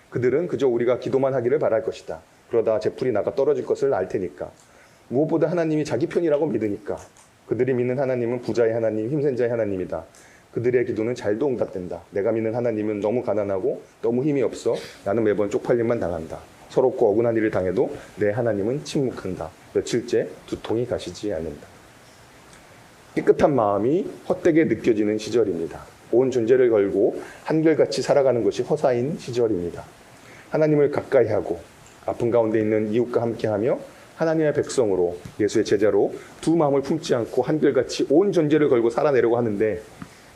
그들은 그저 우리가 기도만 하기를 바랄 것이다. 그러다 제풀이 나가 떨어질 것을 알 테니까. 무엇보다 하나님이 자기 편이라고 믿으니까. 그들이 믿는 하나님은 부자의 하나님, 힘센 자의 하나님이다. 그들의 기도는 잘도 응답된다. 내가 믿는 하나님은 너무 가난하고 너무 힘이 없어 나는 매번 쪽팔림만 당한다. 서럽고 억울한 일을 당해도 내 하나님은 침묵한다. 며칠째 두통이 가시지 않는다. 깨끗한 마음이 헛되게 느껴지는 시절입니다. 온 존재를 걸고 한결같이 살아가는 것이 허사인 시절입니다. 하나님을 가까이 하고 아픈 가운데 있는 이웃과 함께하며 하나님의 백성으로 예수의 제자로 두 마음을 품지 않고 한결같이 온 존재를 걸고 살아내려고 하는데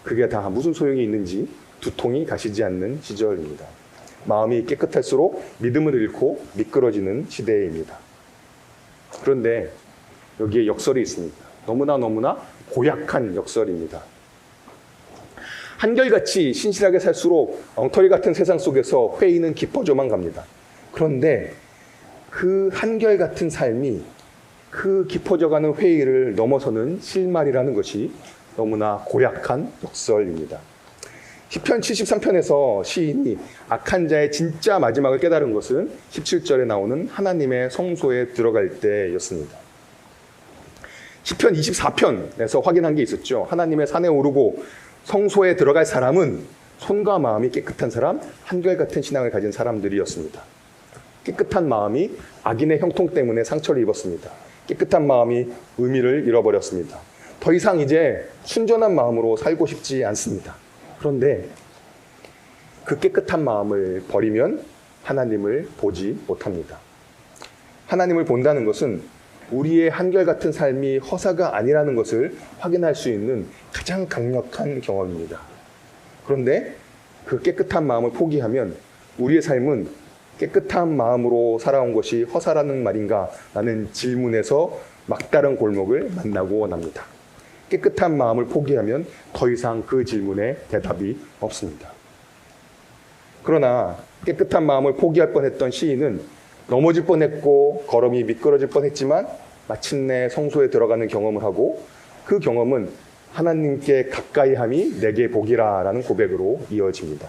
그게 다 무슨 소용이 있는지 두통이 가시지 않는 시절입니다. 마음이 깨끗할수록 믿음을 잃고 미끄러지는 시대입니다. 그런데 여기에 역설이 있습니다. 너무나 고약한 역설입니다. 한결같이 신실하게 살수록 엉터리 같은 세상 속에서 회의는 깊어져만 갑니다. 그런데 그 한결같은 삶이 그 깊어져가는 회의를 넘어서는 실말이라는 것이 너무나 고약한 역설입니다. 시편 73편에서 시인이 악한 자의 진짜 마지막을 깨달은 것은 17절에 나오는 하나님의 성소에 들어갈 때였습니다. 시편 24편에서 확인한 게 있었죠. 하나님의 산에 오르고 성소에 들어갈 사람은 손과 마음이 깨끗한 사람, 한결같은 신앙을 가진 사람들이었습니다. 깨끗한 마음이 악인의 형통 때문에 상처를 입었습니다. 깨끗한 마음이 의미를 잃어버렸습니다. 더 이상 이제 순전한 마음으로 살고 싶지 않습니다. 그런데 그 깨끗한 마음을 버리면 하나님을 보지 못합니다. 하나님을 본다는 것은 우리의 한결같은 삶이 허사가 아니라는 것을 확인할 수 있는 가장 강력한 경험입니다. 그런데 그 깨끗한 마음을 포기하면 우리의 삶은 깨끗한 마음으로 살아온 것이 허사라는 말인가? 라는 질문에서 막다른 골목을 만나고 납니다. 깨끗한 마음을 포기하면 더 이상 그 질문에 대답이 없습니다. 그러나 깨끗한 마음을 포기할 뻔했던 시인은 넘어질 뻔했고 걸음이 미끄러질 뻔했지만 마침내 성소에 들어가는 경험을 하고 그 경험은 하나님께 가까이함이 내게 복이라 라는 고백으로 이어집니다.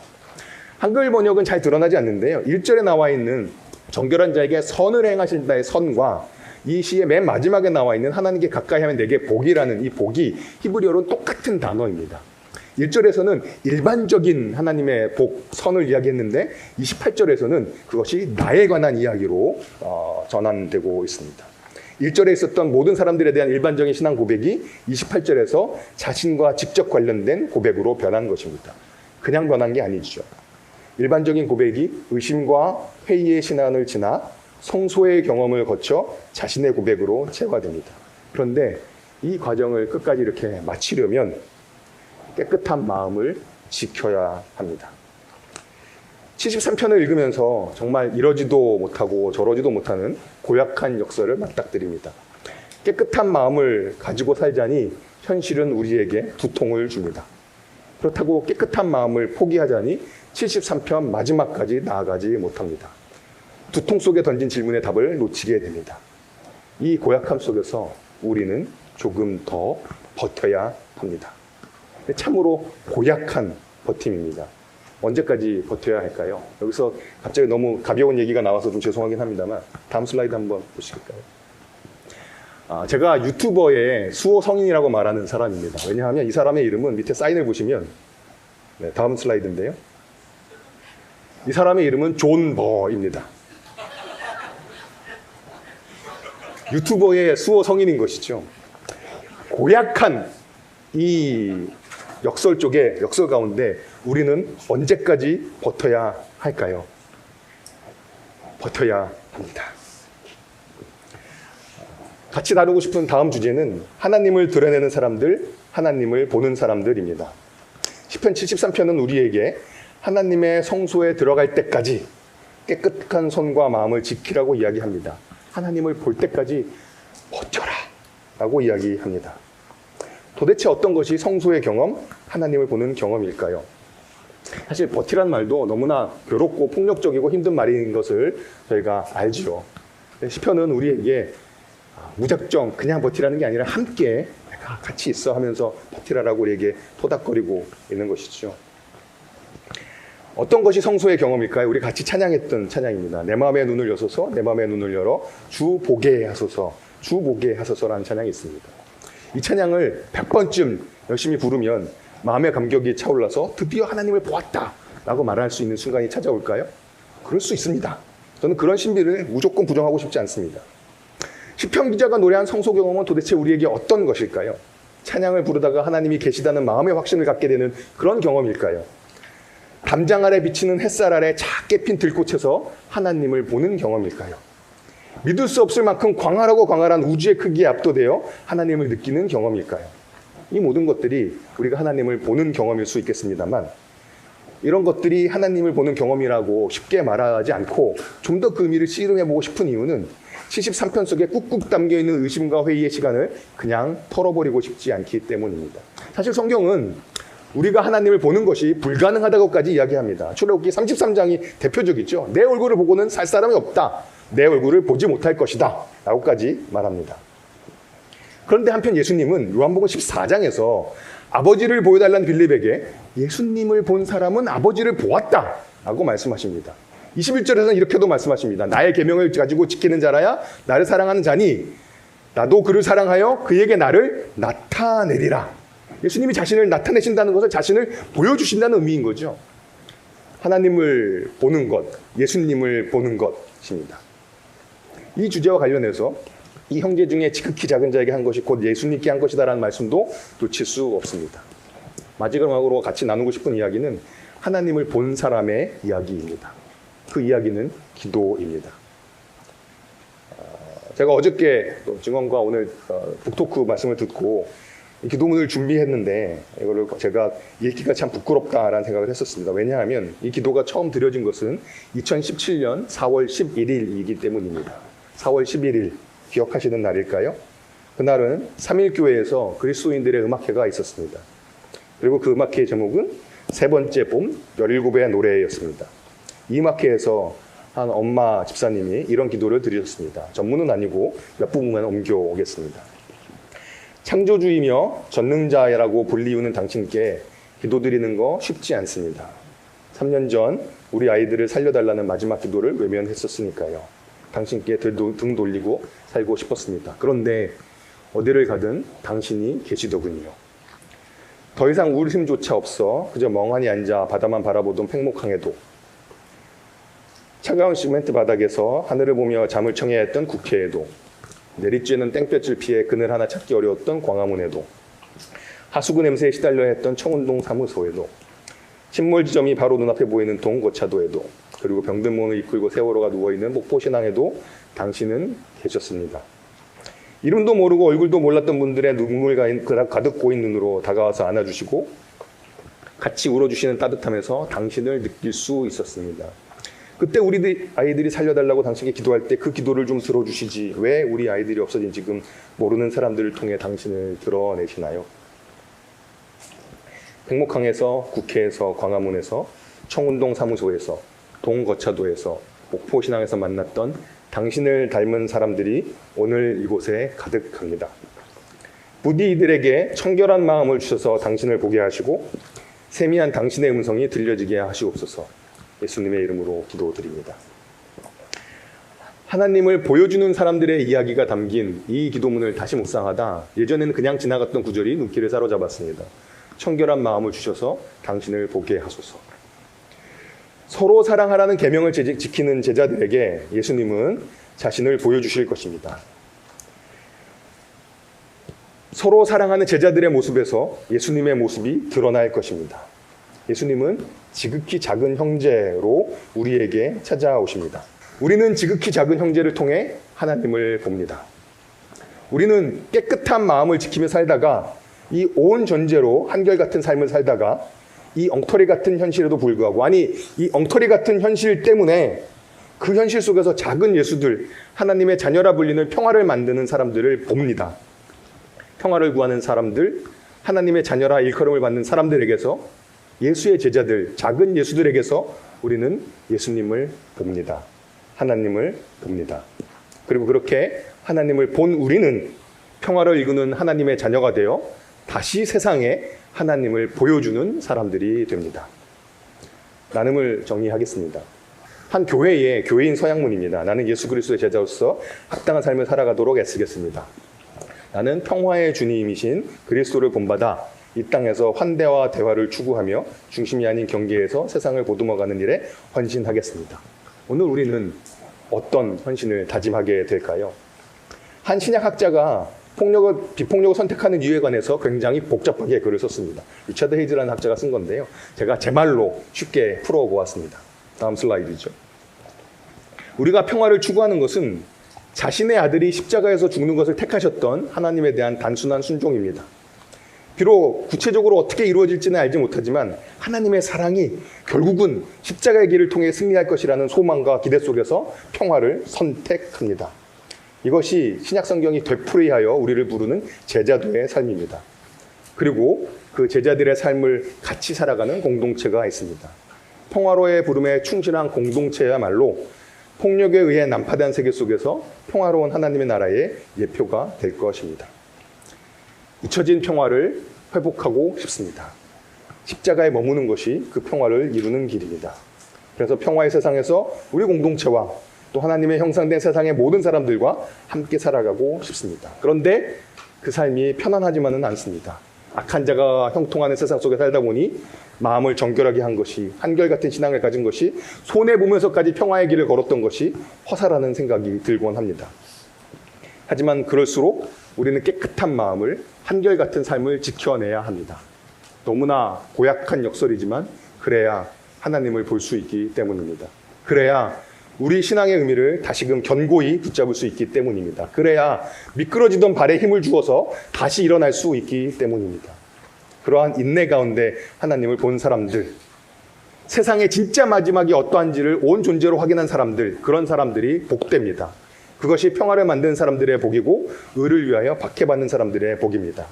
한글 번역은 잘 드러나지 않는데요. 1절에 나와 있는 정결한 자에게 선을 행하신다의 선과 이 시의 맨 마지막에 나와 있는 하나님께 가까이하면 내게 복이라는 이 복이 히브리어로는 똑같은 단어입니다. 1절에서는 일반적인 하나님의 복, 선을 이야기했는데 28절에서는 그것이 나에 관한 이야기로 전환되고 있습니다. 1절에 있었던 모든 사람들에 대한 일반적인 신앙 고백이 28절에서 자신과 직접 관련된 고백으로 변한 것입니다. 그냥 변한 게 아니죠. 일반적인 고백이 의심과 회의의 신앙을 지나 성소의 경험을 거쳐 자신의 고백으로 체화됩니다. 그런데 이 과정을 끝까지 이렇게 마치려면 깨끗한 마음을 지켜야 합니다. 73편을 읽으면서 정말 이러지도 못하고 저러지도 못하는 고약한 역설을 맞닥뜨립니다. 깨끗한 마음을 가지고 살자니 현실은 우리에게 두통을 줍니다. 그렇다고 깨끗한 마음을 포기하자니 73편 마지막까지 나아가지 못합니다. 두통 속에 던진 질문의 답을 놓치게 됩니다. 이 고약함 속에서 우리는 조금 더 버텨야 합니다. 참으로 고약한 버팀입니다. 언제까지 버텨야 할까요? 여기서 갑자기 너무 가벼운 얘기가 나와서 좀 죄송하긴 합니다만 다음 슬라이드 한번 보시겠어요? 제가 유튜버의 수호성인이라고 말하는 사람입니다. 왜냐하면 이 사람의 이름은 밑에 사인을 보시면 네, 다음 슬라이드인데요. 이 사람의 이름은 존 버입니다. 유튜버의 수호 성인인 것이죠. 고약한 이 역설 가운데 우리는 언제까지 버텨야 할까요? 버텨야 합니다. 같이 다루고 싶은 다음 주제는 하나님을 드러내는 사람들, 하나님을 보는 사람들입니다. 시편 73편은 우리에게 하나님의 성소에 들어갈 때까지 깨끗한 손과 마음을 지키라고 이야기합니다. 하나님을 볼 때까지 버텨라 라고 이야기합니다. 도대체 어떤 것이 성소의 경험, 하나님을 보는 경험일까요? 사실 버티란 말도 너무나 괴롭고 폭력적이고 힘든 말인 것을 저희가 알지요. 시편은 우리에게 무작정 그냥 버티라는 게 아니라 함께 같이 있어 하면서 버티라라고 우리에게 토닥거리고 있는 것이죠. 어떤 것이 성소의 경험일까요? 우리 같이 찬양했던 찬양입니다. 내 마음의 눈을 여소서, 내 마음의 눈을 열어 주 보게 하소서, 주 보게 하소서라는 찬양이 있습니다. 이 찬양을 100번쯤 열심히 부르면 마음의 감격이 차올라서 드디어 하나님을 보았다 라고 말할 수 있는 순간이 찾아올까요? 그럴 수 있습니다. 저는 그런 신비를 무조건 부정하고 싶지 않습니다. 시편 기자가 노래한 성소 경험은 도대체 우리에게 어떤 것일까요? 찬양을 부르다가 하나님이 계시다는 마음의 확신을 갖게 되는 그런 경험일까요? 담장 아래 비치는 햇살 아래 작게 핀 들꽃에서 하나님을 보는 경험일까요? 믿을 수 없을 만큼 광활하고 광활한 우주의 크기에 압도되어 하나님을 느끼는 경험일까요? 이 모든 것들이 우리가 하나님을 보는 경험일 수 있겠습니다만, 이런 것들이 하나님을 보는 경험이라고 쉽게 말하지 않고 좀 더 그 의미를 씨름해보고 싶은 이유는 73편 속에 꾹꾹 담겨있는 의심과 회의의 시간을 그냥 털어버리고 싶지 않기 때문입니다. 사실 성경은 우리가 하나님을 보는 것이 불가능하다고까지 이야기합니다. 출애굽기 33장이 대표적이죠. 내 얼굴을 보고는 살 사람이 없다. 내 얼굴을 보지 못할 것이다. 라고까지 말합니다. 그런데 한편 예수님은 요한복음 14장에서 아버지를 보여달라는 빌립에게 예수님을 본 사람은 아버지를 보았다. 라고 말씀하십니다. 21절에서는 이렇게도 말씀하십니다. 나의 계명을 가지고 지키는 자라야 나를 사랑하는 자니 나도 그를 사랑하여 그에게 나를 나타내리라. 예수님이 자신을 나타내신다는 것은 자신을 보여주신다는 의미인 거죠. 하나님을 보는 것, 예수님을 보는 것입니다. 이 주제와 관련해서 이 형제 중에 지극히 작은 자에게 한 것이 곧 예수님께 한 것이다라는 말씀도 놓칠 수 없습니다. 마지막으로 같이 나누고 싶은 이야기는 하나님을 본 사람의 이야기입니다. 그 이야기는 기도입니다. 제가 어저께 증언과 오늘 북토크 말씀을 듣고 기도문을 준비했는데 이거를 제가 읽기가 참 부끄럽다라는 생각을 했었습니다. 왜냐하면 이 기도가 처음 드려진 것은 2017년 4월 11일이기 때문입니다. 4월 11일 기억하시는 날일까요? 그날은 3일교회에서 그리스도인들의 음악회가 있었습니다. 그리고 그 음악회의 제목은 세 번째 봄 17의 노래였습니다. 이 음악회에서 한 엄마 집사님이 이런 기도를 드리셨습니다. 전문은 아니고 몇 부분만 옮겨오겠습니다. 창조주이며 전능자라고 불리우는 당신께 기도드리는 거 쉽지 않습니다. 3년 전 우리 아이들을 살려달라는 마지막 기도를 외면했었으니까요. 당신께 등 돌리고 살고 싶었습니다. 그런데 어디를 가든 당신이 계시더군요. 더 이상 울음조차 없어 그저 멍하니 앉아 바다만 바라보던 팽목항에도, 차가운 시멘트 바닥에서 하늘을 보며 잠을 청해야 했던 국회에도, 내리쬐는 땡볕을 피해 그늘 하나 찾기 어려웠던 광화문에도, 하수구 냄새에 시달려 했던 청운동 사무소에도, 신몰 지점이 바로 눈앞에 보이는 동거차도에도, 그리고 병든 몸을 이끌고 세월호가 누워있는 목포신항에도 당신은 계셨습니다. 이름도 모르고 얼굴도 몰랐던 분들의 눈물 가득 고인 눈으로 다가와서 안아주시고 같이 울어주시는 따뜻함에서 당신을 느낄 수 있었습니다. 그때 우리 아이들이 살려달라고 당신께 기도할 때 그 기도를 좀 들어주시지 왜 우리 아이들이 없어진 지금 모르는 사람들을 통해 당신을 드러내시나요? 팽목항에서, 국회에서, 광화문에서, 청운동 사무소에서, 동거차도에서, 목포신항에서 만났던 당신을 닮은 사람들이 오늘 이곳에 가득합니다. 부디 이들에게 청결한 마음을 주셔서 당신을 보게 하시고 세미한 당신의 음성이 들려지게 하시옵소서. 예수님의 이름으로 기도드립니다. 하나님을 보여주는 사람들의 이야기가 담긴 이 기도문을 다시 묵상하다 예전에는 그냥 지나갔던 구절이 눈길을 사로잡았습니다. 청결한 마음을 주셔서 당신을 보게 하소서. 서로 사랑하라는 계명을 지키는 제자들에게 예수님은 자신을 보여주실 것입니다. 서로 사랑하는 제자들의 모습에서 예수님의 모습이 드러날 것입니다. 예수님은 지극히 작은 형제로 우리에게 찾아오십니다. 우리는 지극히 작은 형제를 통해 하나님을 봅니다. 우리는 깨끗한 마음을 지키며 살다가 이 온 전제로 한결같은 삶을 살다가 이 엉터리 같은 현실에도 불구하고, 아니 이 엉터리 같은 현실 때문에 그 현실 속에서 작은 예수들, 하나님의 자녀라 불리는 평화를 만드는 사람들을 봅니다. 평화를 구하는 사람들, 하나님의 자녀라 일컬음을 받는 사람들에게서, 예수의 제자들, 작은 예수들에게서 우리는 예수님을 봅니다. 하나님을 봅니다. 그리고 그렇게 하나님을 본 우리는 평화를 이루는 하나님의 자녀가 되어 다시 세상에 하나님을 보여주는 사람들이 됩니다. 나눔을 정리하겠습니다. 한 교회의 교회인 서양문입니다. 나는 예수 그리스도의 제자로서 합당한 삶을 살아가도록 애쓰겠습니다. 나는 평화의 주님이신 그리스도를 본받아 이 땅에서 환대와 대화를 추구하며 중심이 아닌 경계에서 세상을 보듬어가는 일에 헌신하겠습니다. 오늘 우리는 어떤 헌신을 다짐하게 될까요? 한 신약학자가 비폭력을 선택하는 이유에 관해서 굉장히 복잡하게 글을 썼습니다. 리차드 헤이즈라는 학자가 쓴 건데요. 제가 제 말로 쉽게 풀어보았습니다. 다음 슬라이드죠. 우리가 평화를 추구하는 것은 자신의 아들이 십자가에서 죽는 것을 택하셨던 하나님에 대한 단순한 순종입니다. 비록 구체적으로 어떻게 이루어질지는 알지 못하지만 하나님의 사랑이 결국은 십자가의 길을 통해 승리할 것이라는 소망과 기대 속에서 평화를 선택합니다. 이것이 신약성경이 되풀이하여 우리를 부르는 제자도의 삶입니다. 그리고 그 제자들의 삶을 같이 살아가는 공동체가 있습니다. 평화로의 부름에 충실한 공동체야말로 폭력에 의해 난파된 세계 속에서 평화로운 하나님의 나라의 예표가 될 것입니다. 잊혀진 평화를 회복하고 싶습니다. 십자가에 머무는 것이 그 평화를 이루는 길입니다. 그래서 평화의 세상에서 우리 공동체와 또 하나님의 형상된 세상의 모든 사람들과 함께 살아가고 싶습니다. 그런데 그 삶이 편안하지만은 않습니다. 악한 자가 형통하는 세상 속에 살다 보니 마음을 정결하게 한 것이, 한결같은 신앙을 가진 것이, 손해보면서까지 평화의 길을 걸었던 것이 허사라는 생각이 들곤 합니다. 하지만 그럴수록 우리는 깨끗한 마음을, 한결같은 삶을 지켜내야 합니다. 너무나 고약한 역설이지만 그래야 하나님을 볼 수 있기 때문입니다. 그래야 우리 신앙의 의미를 다시금 견고히 붙잡을 수 있기 때문입니다. 그래야 미끄러지던 발에 힘을 주어서 다시 일어날 수 있기 때문입니다. 그러한 인내 가운데 하나님을 본 사람들, 세상의 진짜 마지막이 어떠한지를 온 존재로 확인한 사람들, 그런 사람들이 복됩니다. 그것이 평화를 만드는 사람들의 복이고 의를 위하여 박해받는 사람들의 복입니다.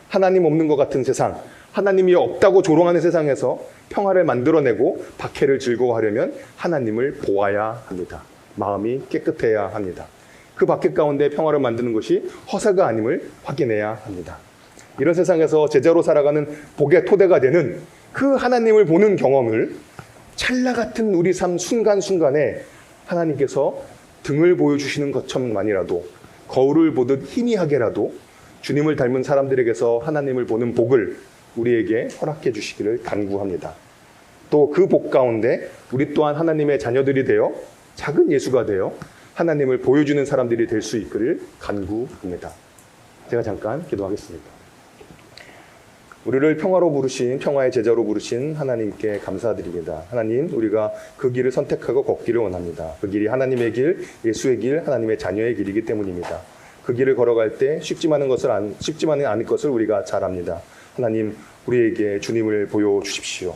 하나님 없는 것 같은 세상, 하나님이 없다고 조롱하는 세상에서 평화를 만들어내고 박해를 즐거워하려면 하나님을 보아야 합니다. 마음이 깨끗해야 합니다. 그 박해 가운데 평화를 만드는 것이 허사가 아님을 확인해야 합니다. 이런 세상에서 제자로 살아가는 복의 토대가 되는 그 하나님을 보는 경험을 찰나 같은 우리 삶 순간순간에 하나님께서 등을 보여주시는 것처럼만이라도, 거울을 보듯 희미하게라도 주님을 닮은 사람들에게서 하나님을 보는 복을 우리에게 허락해 주시기를 간구합니다. 또 그 복 가운데 우리 또한 하나님의 자녀들이 되어 작은 예수가 되어 하나님을 보여주는 사람들이 될 수 있기를 간구합니다. 제가 잠깐 기도하겠습니다. 우리를 평화로 부르신, 평화의 제자로 부르신 하나님께 감사드립니다. 하나님, 우리가 그 길을 선택하고 걷기를 원합니다. 그 길이 하나님의 길, 예수의 길, 하나님의 자녀의 길이기 때문입니다. 그 길을 걸어갈 때 쉽지만은 않을 것을 우리가 잘 압니다. 하나님, 우리에게 주님을 보여주십시오.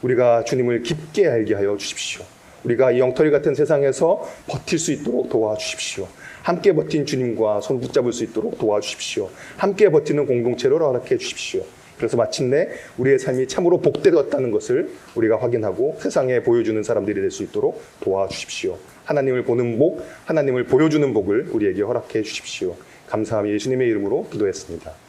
우리가 주님을 깊게 알게 하여 주십시오. 우리가 이 엉터리 같은 세상에서 버틸 수 있도록 도와주십시오. 함께 버틴 주님과 손 붙잡을 수 있도록 도와주십시오. 함께 버티는 공동체로 허락해 주십시오. 그래서 마침내 우리의 삶이 참으로 복되었다는 것을 우리가 확인하고 세상에 보여주는 사람들이 될 수 있도록 도와주십시오. 하나님을 보는 복, 하나님을 보여주는 복을 우리에게 허락해 주십시오. 감사하며 예수님의 이름으로 기도했습니다.